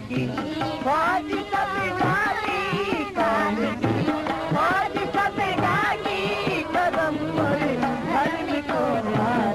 की फौज सब गाड़ी काल की फौज सब गाड़ी कदम पर धर्म को मारा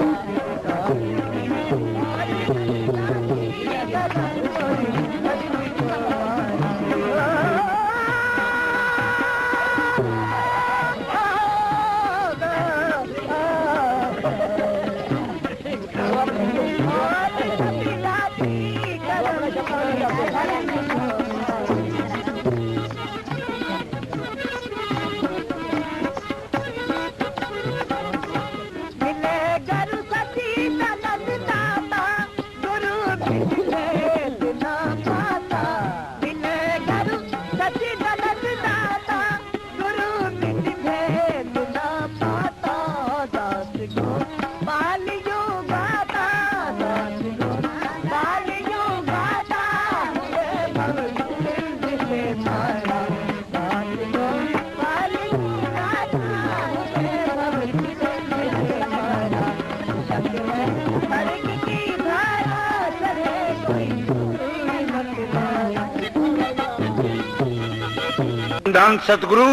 धन सतगुरु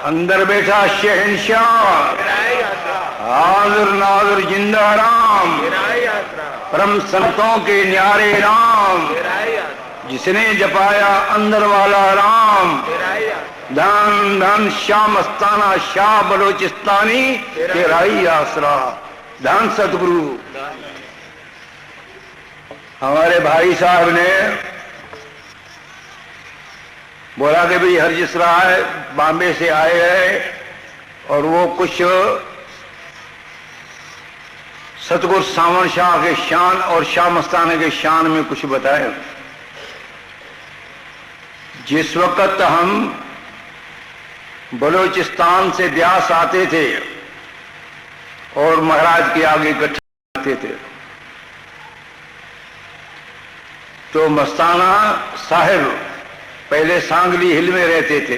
अंदर बैठा शहनशाह हाजिर नाजिर जिंदा राम परम संतों के न्यारे राम जिसने जपाया अंदर वाला राम धन धन शाह मस्ताना शाह बलोचिस्तानी तेरा ही आसरा धन सतगुरु। हमारे भाई साहब ने बोला कि भाई हरजिस राय बॉम्बे से आए हैं और वो कुछ सतगुरु सावन शाह के शान और शाह मस्ताना के शान में कुछ बताए। जिस वक्त हम बलूचिस्तान से ब्यास आते थे और महाराज के आगे इकट्ठे आते थे तो मस्ताना साहिब पहले सांगली हिल में रहते थे,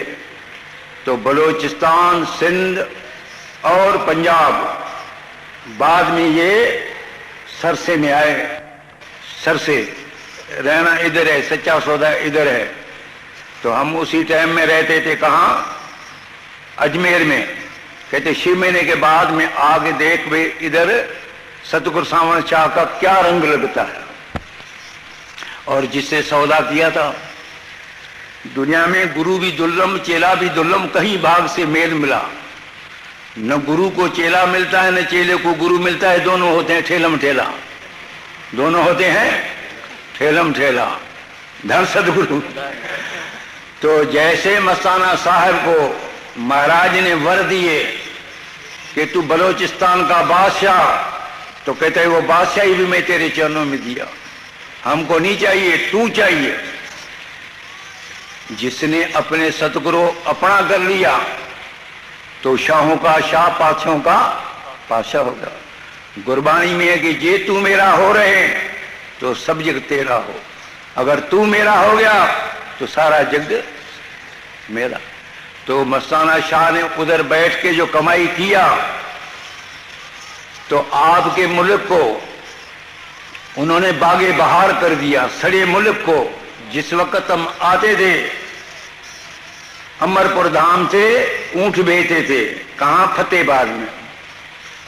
तो बलूचिस्तान सिंध और पंजाब बाद में ये सरसे में आए। सरसे रहना इधर है, सच्चा सौदा इधर है। तो हम उसी टाइम में रहते थे कहाँ, अजमेर में। कहते 6 महीने के बाद में आगे देख वे इधर सतगुरु सावन शाह का क्या रंग लगता है। और जिससे सौदा किया था, दुनिया में गुरु भी दुर्लभ चेला भी दुर्लभ, कहीं भाग से मेल मिला। न गुरु को चेला मिलता है न चेले को गुरु मिलता है, दोनों होते हैं ठेलम ठेला, दोनों होते हैं ठेलम ठेला। धन सदगुरु। तो जैसे मस्ताना साहब को महाराज ने वर दिए कि तू बलूचिस्तान का बादशाह, तो कहते हैं वो बादशाही भी मैं तेरे चरणों में दिया, हमको नहीं चाहिए, तू चाहिए। जिसने अपने सतगुरु अपना कर लिया तो शाहों का शाह पातशाहों का पातशाह होगा। गुरबानी में है कि जे तू मेरा हो रहे तो सब जग तेरा हो, अगर तू मेरा हो गया तो सारा जग मेरा। तो मस्ताना शाह ने उधर बैठ के जो कमाई किया, तो आपके मुल्क को उन्होंने बागे बहार कर दिया। सड़े मुल्क को जिस वक्त हम आते थे अमरपुर धाम से ऊंट बेचते थे, कहां, फतेहबाद में,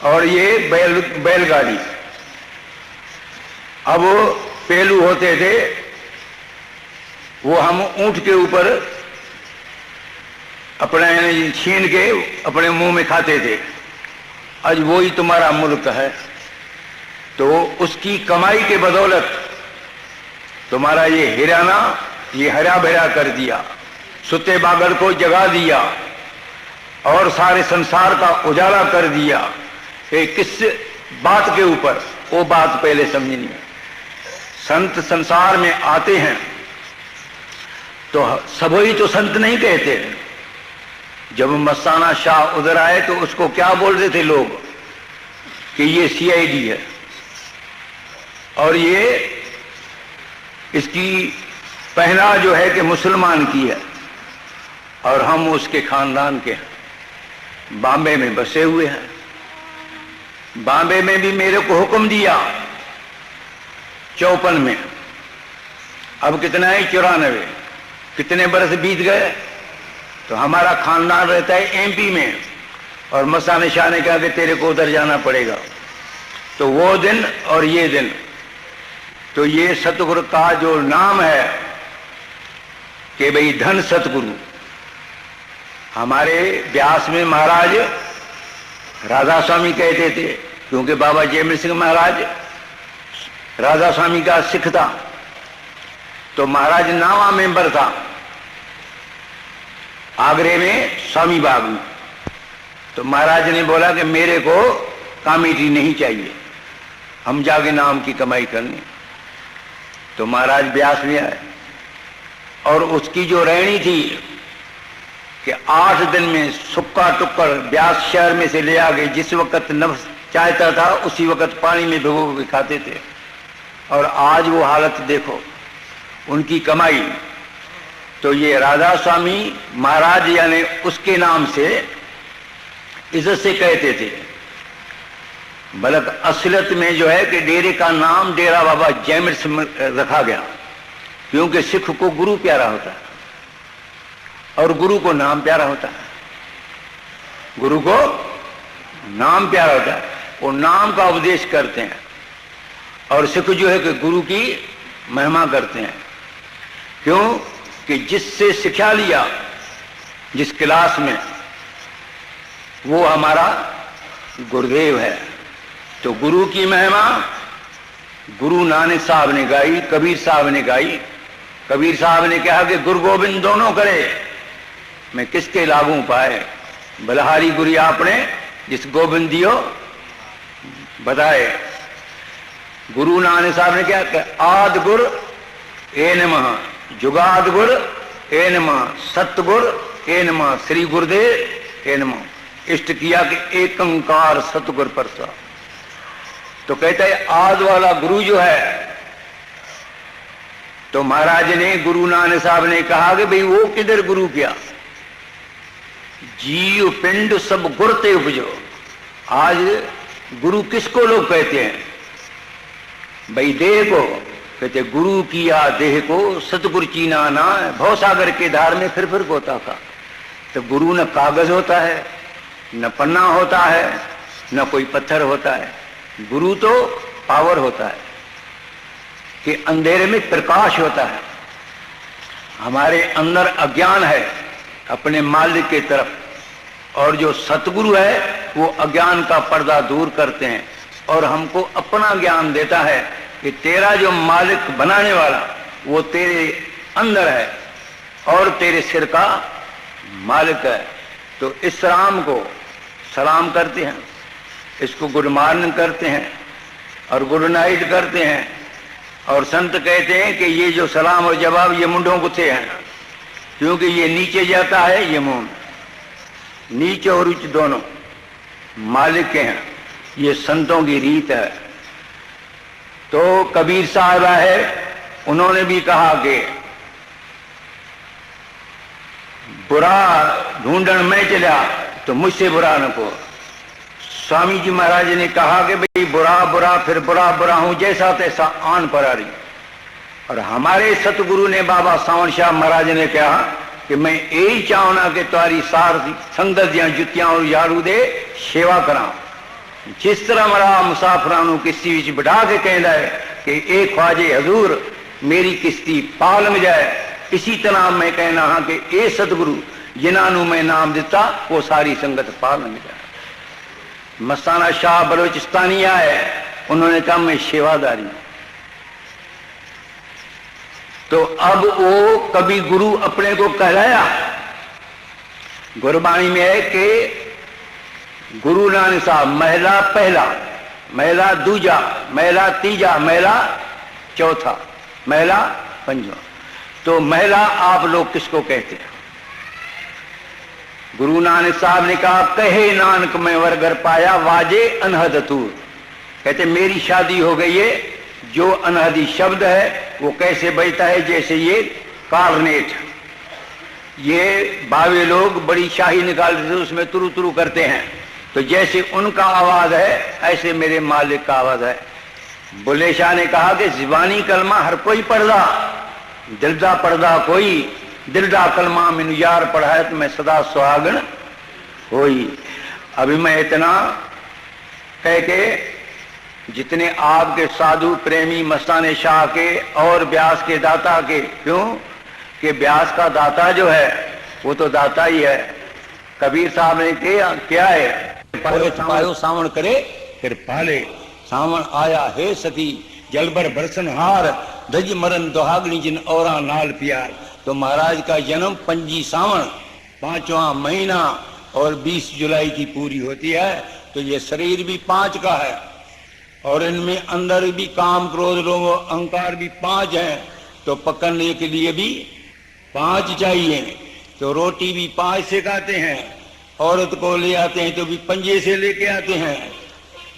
और ये बैलगाड़ी। अब पहलू होते थे वो हम ऊंट के ऊपर अपने छीन के अपने मुंह में खाते थे। आज वो ही तुम्हारा मुल्क है, तो उसकी कमाई के बदौलत तुम्हारा ये हिराना ये हरा भरा कर दिया, सुते बागर को जगा दिया और सारे संसार का उजाला कर दिया। किस बात के ऊपर, वो बात पहले समझनी है। संत संसार में आते हैं तो सब ही तो संत नहीं कहते। जब मस्ताना शाह उधर आए तो उसको क्या बोलते थे लोग कि ये सीआईडी है और ये इसकी पहना जो है कि मुसलमान की है और हम उसके खानदान के हैं। बॉम्बे में बसे हुए हैं। बॉम्बे में भी मेरे को हुक्म दिया 54 में अब कितना है? 94। कितने बरस बीत गए? तो हमारा खानदान रहता है एमपी में, और मस्ताना शाह ने कहा कि तेरे को उधर जाना पड़ेगा। तो वो दिन और ये दिन, तो ये सतगुरु का जो नाम है कि भाई धन सतगुरु। हमारे ब्यास में महाराज राधा स्वामी कहते थे, क्योंकि बाबा जयमल सिंह महाराज राधा स्वामी का सिख था। तो महाराज नावा मेंबर था आगरे में स्वामी बाग में। तो महाराज ने बोला कि मेरे को कमेटी नहीं चाहिए, हम जाके नाम की कमाई करनी। तो महाराज ब्यास में आए, और उसकी जो रहनी थी कि 8 दिन में सुक्का टुक्कर ब्यास शहर में से ले आके जिस वक्त नफ्स चाहता था उसी वक्त पानी में भिगो के खाते थे। और आज वो हालत देखो उनकी कमाई। तो ये राधा स्वामी महाराज यानी उसके नाम से इज्जत से कहते थे। बल्कि असलियत में जो है कि डेरे का नाम डेरा बाबा जयमल सिंह रखा गया, क्योंकि सिख को गुरु प्यारा होता है और गुरु को नाम प्यारा होता है। गुरु को नाम प्यारा होता है, वो नाम का उपदेश करते हैं। और सिख जो है कि गुरु की महिमा करते हैं। क्यों कि जिससे शिक्षा लिया जिस क्लास में, वो हमारा गुरुदेव है। तो गुरु की महिमा गुरु नानक साहब ने गाई, कबीर साहब ने गाई। कबीर साहब ने कहा कि गुरु गोविंद दोनों करे, मैं किसके लागू पाए। बलहारी गुरु आपने जिस गोविंद दियो बताए। गुरु नानक साहब ने क्या कहा? आद गुर ए नमः, जुगाद गुर ए नमः, सतगुर ए नमः, श्री गुरुदेव ए नमः। इष्ट किया कि एकंकार सतगुर परसा। तो कहता है आद वाला गुरु जो है, तो महाराज ने गुरु नानक साहब ने कहा कि भाई वो किधर गुरु किया? जीव पिंड सब गुरते उपजो। आज गुरु किसको लोग कहते हैं? भाई देह को कहते गुरु किया देह को, सतगुरु चीना ना भवसागर के धार में फिर गोता का। तो गुरु न कागज होता है, न पन्ना होता है, न कोई पत्थर होता है। गुरु तो पावर होता है कि अंधेरे में प्रकाश होता है। हमारे अंदर अज्ञान है अपने मालिक के तरफ, और जो सतगुरु है वो अज्ञान का पर्दा दूर करते हैं और हमको अपना ज्ञान देता है कि तेरा जो मालिक बनाने वाला वो तेरे अंदर है और तेरे सिर का मालिक है। तो इस राम को सलाम करते हैं, इसको गुड मॉर्निंग करते हैं और गुड नाइट करते हैं। और संत कहते हैं कि ये जो सलाम और जवाब ये मुंडों गुत्थे हैं, क्योंकि ये नीचे जाता है, ये मुंह नीचे और उच्च दोनों मालिक के हैं। ये संतों की रीत है। तो कबीर साहब है, उन्होंने भी कहा कि बुरा ढूंढन में चला तो मुझसे बुरा न को। स्वामी जी महाराज ने कहा कि भाई बुरा बुरा फिर बुरा बुरा हूं जैसा तैसा आन पर आ रही। और हमारे सतगुरु ने बाबा सावन शाह महाराज ने कहा कि मैं यही चाहना कि तुम्हारी सार संगत दियां जुतियां और यारू दे सेवा करा। जिस तरह मरा मुसाफरानू किश्ती विच बिठा के कहता है कि एक ख्वाजे हजूर मेरी किश्ती पाल में जाए, इसी तरह मैं कहना हाँ कि ए सतगुरु जिन्होंने मैं नाम दिता वो सारी संगत पाल में जाए। मस्ताना शाह बलोचिस्तानी आए, उन्होंने कहा मैं सेवादारी। तो अब वो कभी गुरु अपने को कहलाया। गुरबाणी में है कि गुरु नानक साहब महिला पहला, महिला दूजा, महिला तीजा, महिला चौथा, महिला पंजवा। तो महिला आप लोग किसको कहते हैं? गुरु नानक साहब ने कहा कहे नानक मैं वरगर पाया वाजे अनहद तूर। कहते मेरी शादी हो गई है। जो अनहदी शब्द है वो कैसे बजता है? जैसे ये कार्नेट, ये बावे लोग बड़ी शाही निकालते थे उसमें तुरु तुरु करते हैं, तो जैसे उनका आवाज है ऐसे मेरे मालिक का आवाज है। बुल्ले शाह ने कहा कि ज़बानी कलमा हर कोई पढ़दा दिल दा पढ़दा कोई, दिल दा कलमा मैनू यार पढ़ाए तो मैं सदा सुहागन होई। अभी मैं इतना कह के जितने आपके साधु प्रेमी मस्ताने शाह के और व्यास के दाता के, क्यों कि व्यास का दाता जो है वो तो दाता ही है। कबीर साहब ने क्या है, पायो सावण करे फिर पाले, सावण आया है सती जलबर बरसन हार, दज मरन दुहागनी जिन औरा नाल प्यार। तो महाराज का जन्म 25 सावण 5वां महीना और 20 जुलाई की पूरी होती है। तो ये शरीर भी 5 का है और इनमें अंदर भी काम क्रोध लोभ अहंकार भी 5 हैं। तो पकड़ने के लिए भी 5 चाहिए। तो रोटी भी 5 से खाते हैं, औरत को ले आते हैं तो भी पंजे से लेके आते हैं।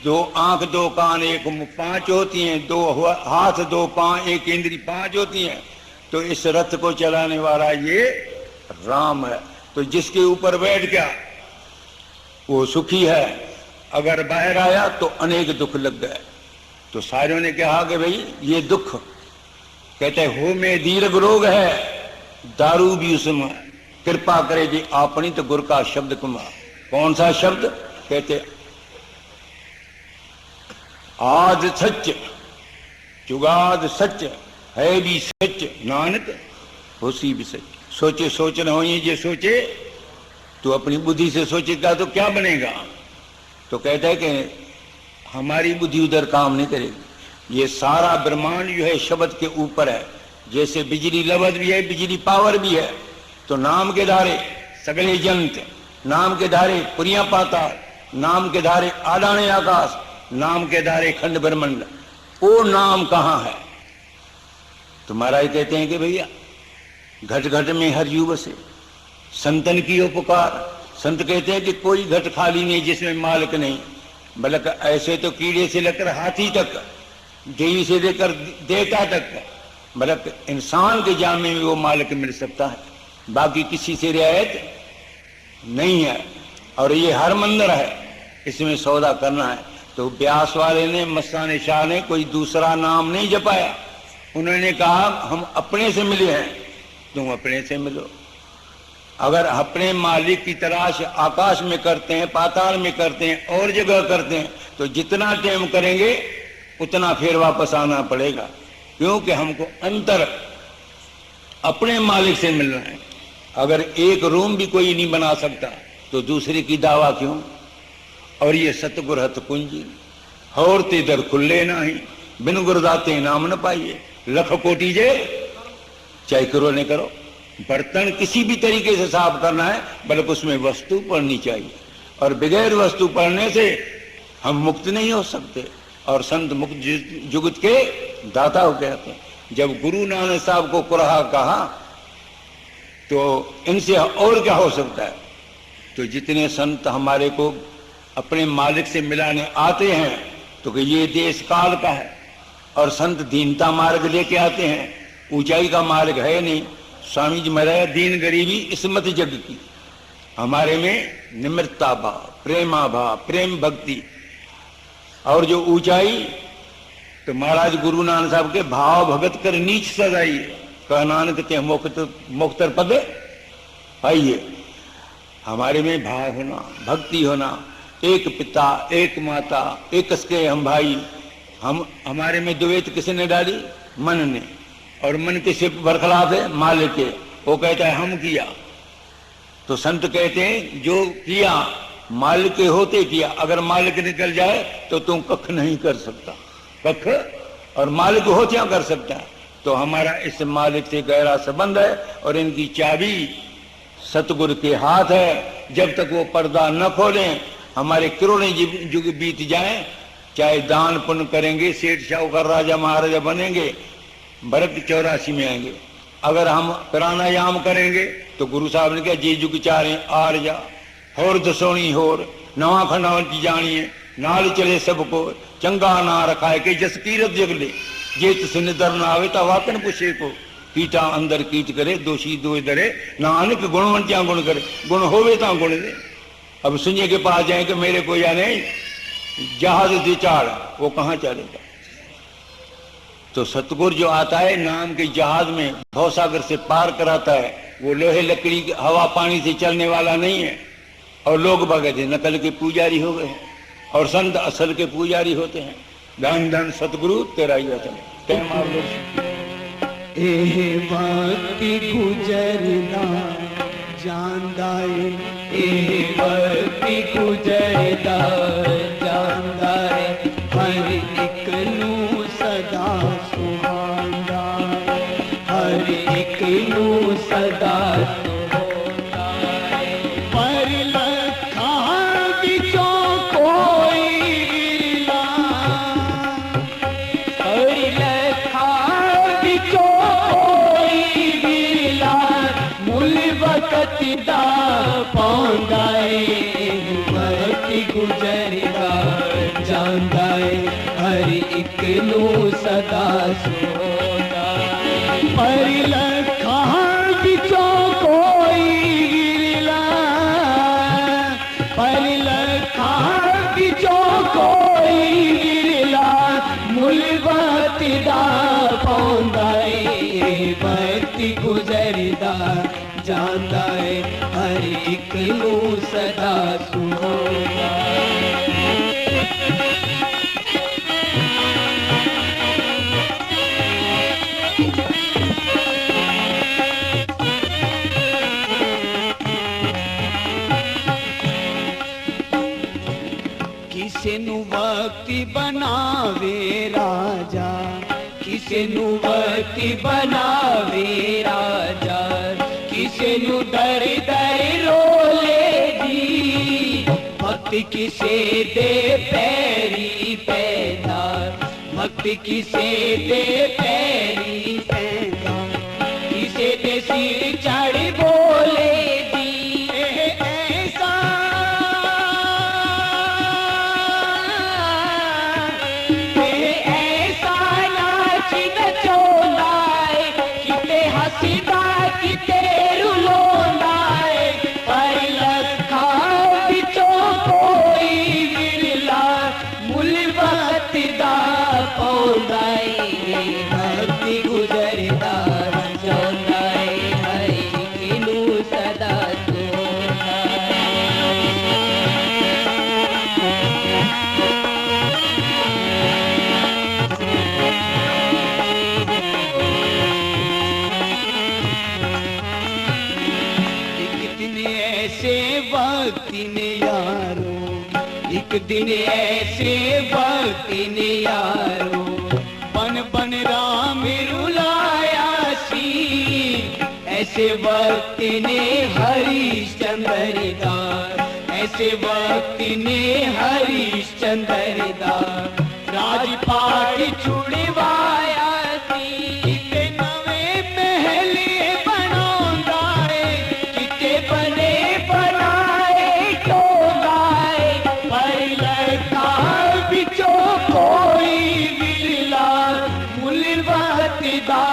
2 आंख 2 कान 1 मुंह 5 होती हैं, 2 हाथ 2 पांव 1 इंद्री 5 होती हैं। तो इस रथ को चलाने वाला ये राम है। तो जिसके ऊपर बैठ गया वो सुखी है, अगर बाहर आया तो अनेक दुख लग गए। तो सारों ने कहा कि भाई ये दुख, कहते हो में दीर्घ रोग है, दारू भी उसमें, कृपा करे जी आपनी तो गुर का शब्द कुमा। कौन सा शब्द? कहते आद सच जुगाद सच है भी सच, नानक होसी भी सच। सोचे सोचना हो, ये सोचे तो अपनी बुद्धि से सोचेगा तो क्या बनेगा? तो कहता है कि हमारी बुद्धि उधर काम नहीं करेगी। ये सारा ब्रह्मांड जो है शब्द के ऊपर है। जैसे बिजली लबद भी है, बिजली पावर भी है। तो नाम के धारे सगले जंत, नाम के धारे पुरिया पाताल, नाम के धारे आडाने आकाश, नाम के धारे खंड ब्रह्मंड। वो नाम कहाँ है? तो महाराज कहते हैं कि भैया घट घट में हर युव से संतन की उपकार। संत कहते हैं कि कोई घट खाली नहीं जिसमें मालिक नहीं। बल्कि ऐसे तो कीड़े से लेकर हाथी तक, देवी से लेकर देवता तक, बल्कि इंसान के जामे में वो मालिक मिल सकता है, बाकी किसी से रियायत नहीं है। और ये हर मंदिर है, इसमें सौदा करना है। तो व्यास वाले ने, मस्ताने शाह ने कोई दूसरा नाम नहीं जपाया। उन्होंने कहा हम अपने से मिले हैं, तुम अपने से मिलो। अगर अपने मालिक की तलाश आकाश में करते हैं, पाताल में करते हैं और जगह करते हैं, तो जितना टाइम करेंगे उतना फिर वापस आना पड़ेगा। क्योंकि हमको अंतर अपने मालिक से मिलना है। अगर एक रूम भी कोई नहीं बना सकता तो दूसरे की दावा क्यों? और ये सतगुर हत कुंजी और ते दर खुले नाही, बिन गुरदाते नाम न पाइए। लख कोटि जे चाहे करो नहीं करो, बर्तन किसी भी तरीके से साफ करना है, बल्कि उसमें वस्तु पड़नी चाहिए। और बगैर वस्तु पड़ने से हम मुक्त नहीं हो सकते। और संत मुक्त जुगत के दाता हो कहते हैं। जब गुरु नानक साहब को कुराहा कहा तो इनसे और क्या हो सकता है? तो जितने संत हमारे को अपने मालिक से मिलाने आते हैं तो कि ये देश काल का है। और संत दीनता मार्ग लेके आते हैं, ऊंचाई का मार्ग है नहीं। स्वामी जी महाराज दीन गरीबी इसमत जग की। हमारे में निम्रता भाव, प्रेमा भाव, प्रेम भक्ति और जो ऊंचाई, तो महाराज गुरु नानक साहब के भाव भगत कर नीच सजाइए, कह नानक के मुख्तर पद आइए। हमारे में भाव होना, भक्ति होना, एक पिता एक माता एक के हम भाई। हम हमारे में द्वैत किसने डाली? मन ने। और मन किसे बरखलाफ है? मालिक के। वो कहता है हम किया। तो संत कहते हैं जो किया मालिक के होते किया। अगर मालिक निकल जाए तो तुम कख नहीं कर सकता। कख और मालिक होते कर सकता है। तो हमारा इस मालिक से गहरा संबंध है और इनकी चाबी सतगुरु के हाथ है। जब तक वो पर्दा न खोलें, हमारे करोड़ों युग बीत जाएं, चाहे दान पुण्य करेंगे, सेठ शाहूकार राजा महाराजा बनेंगे, बरक 84 में आएंगे। अगर हम प्राणायाम करेंगे तो गुरु साहब ने कहा जे जुग चारे आर जा होर दसोनी होर नवा खंडा जानिए नाल चले सबको चंगा ना रखाए के जस कीरत जगले जे तिस निदर ना आवे ता वाकन पुछे को कीटा अंदर कीट करे दोषी दो दरे नानक गुणवंत्या गुण करे गुण होवे ता गुण दे। अब सुनिए के पास जाए कि मेरे को यानी जहाज दे चाड़, वो कहाँ चलेगा? तो सतगुरु जो आता है नाम के जहाज में भवसागर से पार कराता है, वो लोहे लकड़ी हवा पानी से चलने वाला नहीं है। और लोग भगत नकल के पुजारी हो गए और संत असल के पुजारी होते हैं। धन धन सतगुरु तेरा ही वचन। भक्ति गुजरना जांदा है, भक्ति गुजरदा जांदा है, हर एक नू सदा सुहांदा, हर एक नू सदा सुहांदा। पर लखां विचों कोई विरला, पर लखां विचों कोई विरला, मुल वक़्त दा पांदा है, भक्ति गुजरदा जांदा है, हर एक नू सदा सोदा। पर लखां विचों कोई विरला, पर लखां विचों कोई विरला, मुल वक़्त दा पांदा है, भक्ति गुजरदा जांदा है, हर एक नू सदा सुहांदा। किसे नू वक्ति बनावे राजा, किसे नू वक्ति बनावे राजा, किसे नू दर दर रोले दी, भक्त किसे दे पैरी पैदा, भक्त किसे दे पैरी पैदा, किसे दे सिर चढ़ बोले दी, ऐसा ऐसा नाच नचोंदा है, किते हसीदा किते रुलोंदा है, पर लखां विचों कोई विरला, मुल वक़्त दा पांदा है, भक्ति गुजरदा जांदा है, हर एक नू सदा सोंदा ऐसे वक्त ने यारो, एक दिन ऐसे वक्त ने यारो, बन बन राम रुलाया सी, ऐसे वक्त ने हरिश्चंद्र दा, ऐसे वक्त ने हरिश्चंद्र दा, राजपाट छुड़वाया सी, ते नवे महले बनांदा है, किते बने बनाए टोंदा है, पर लखां विचों कोई विरला, मुल वक़्त दा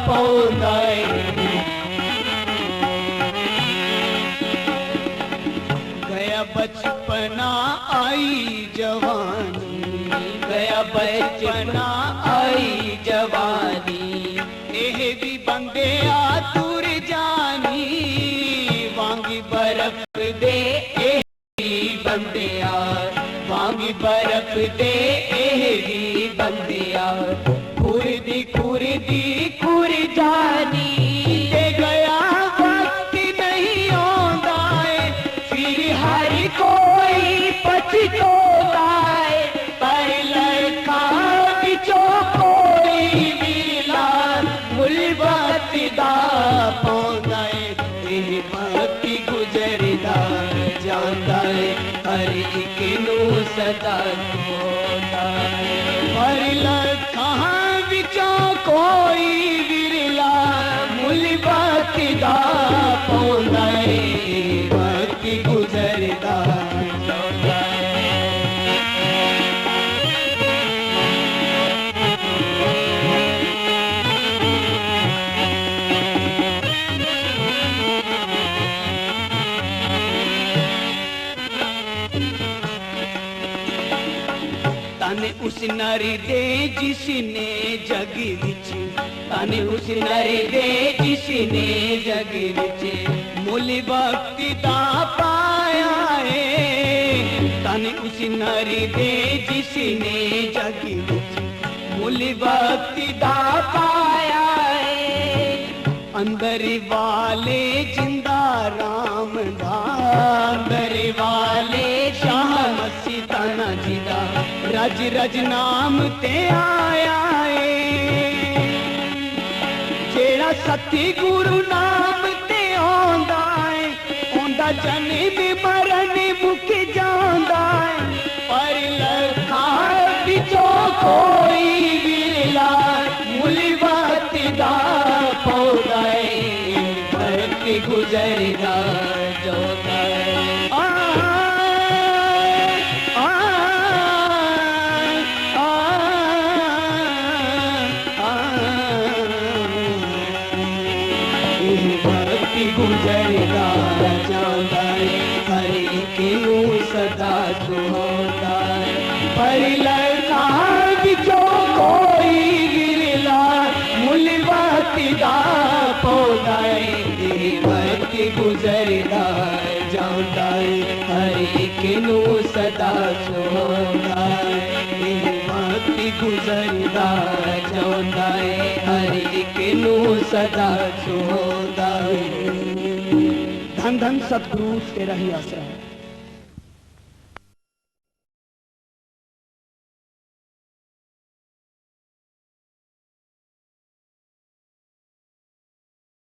पांदा है। गया बचपना आई जवानी, गया बचपना आई जवानी, एह भी बंदे आतुर जानी, वांगी बर्फ दे एह भी बंदे आ, वांगी बर्फ दे एह भी बंदे आ, खुरदी खुरदी खुर जानी, ते गया वक्त नहीं आंदा है, फिर हर कोई पछतोदा है, पर लखां विचों कोई विरला, मुल वक़्त दा पांदा है, एह भक्ति गुजरदा जांदा है, हर एक नू सदा सोंदा है, पर लखां विचों कोई विरला, मुल वक़्त दा पांदा है, भक्ति गुजरदा जांदा है। तन उस नर नर दे जिसने जग विच तन उस नर दे जिसने जग विच मुल भक्ति दा पाया है तन उस नर दे जिसने जग विच मुल भक्ति दा पाया है अंदर वाले जिंदा राम दा अंदर वाले शाह मस्ताना जी दा रज रज नाम ते आया है जेड़ा सती गुरु नाम ते आंदा है ओंदा जन्म मरण मुक जांदा है पर लखा विचों कोई विरला मुलबत दा पौधा भक्ति गुजरदा जो भक्ति गुजरदा जांदा हरि के सदा सुहांदा पर लखा विचों कोई गिरला मुलबत दा पौधा भक्ति गुजरदा जांदा हरि के सदा सुहांदा भक्ति गुजरदा जांदा हरि के सदा सुहांदा धन धन सतगुरु तेरा ही आसरा है।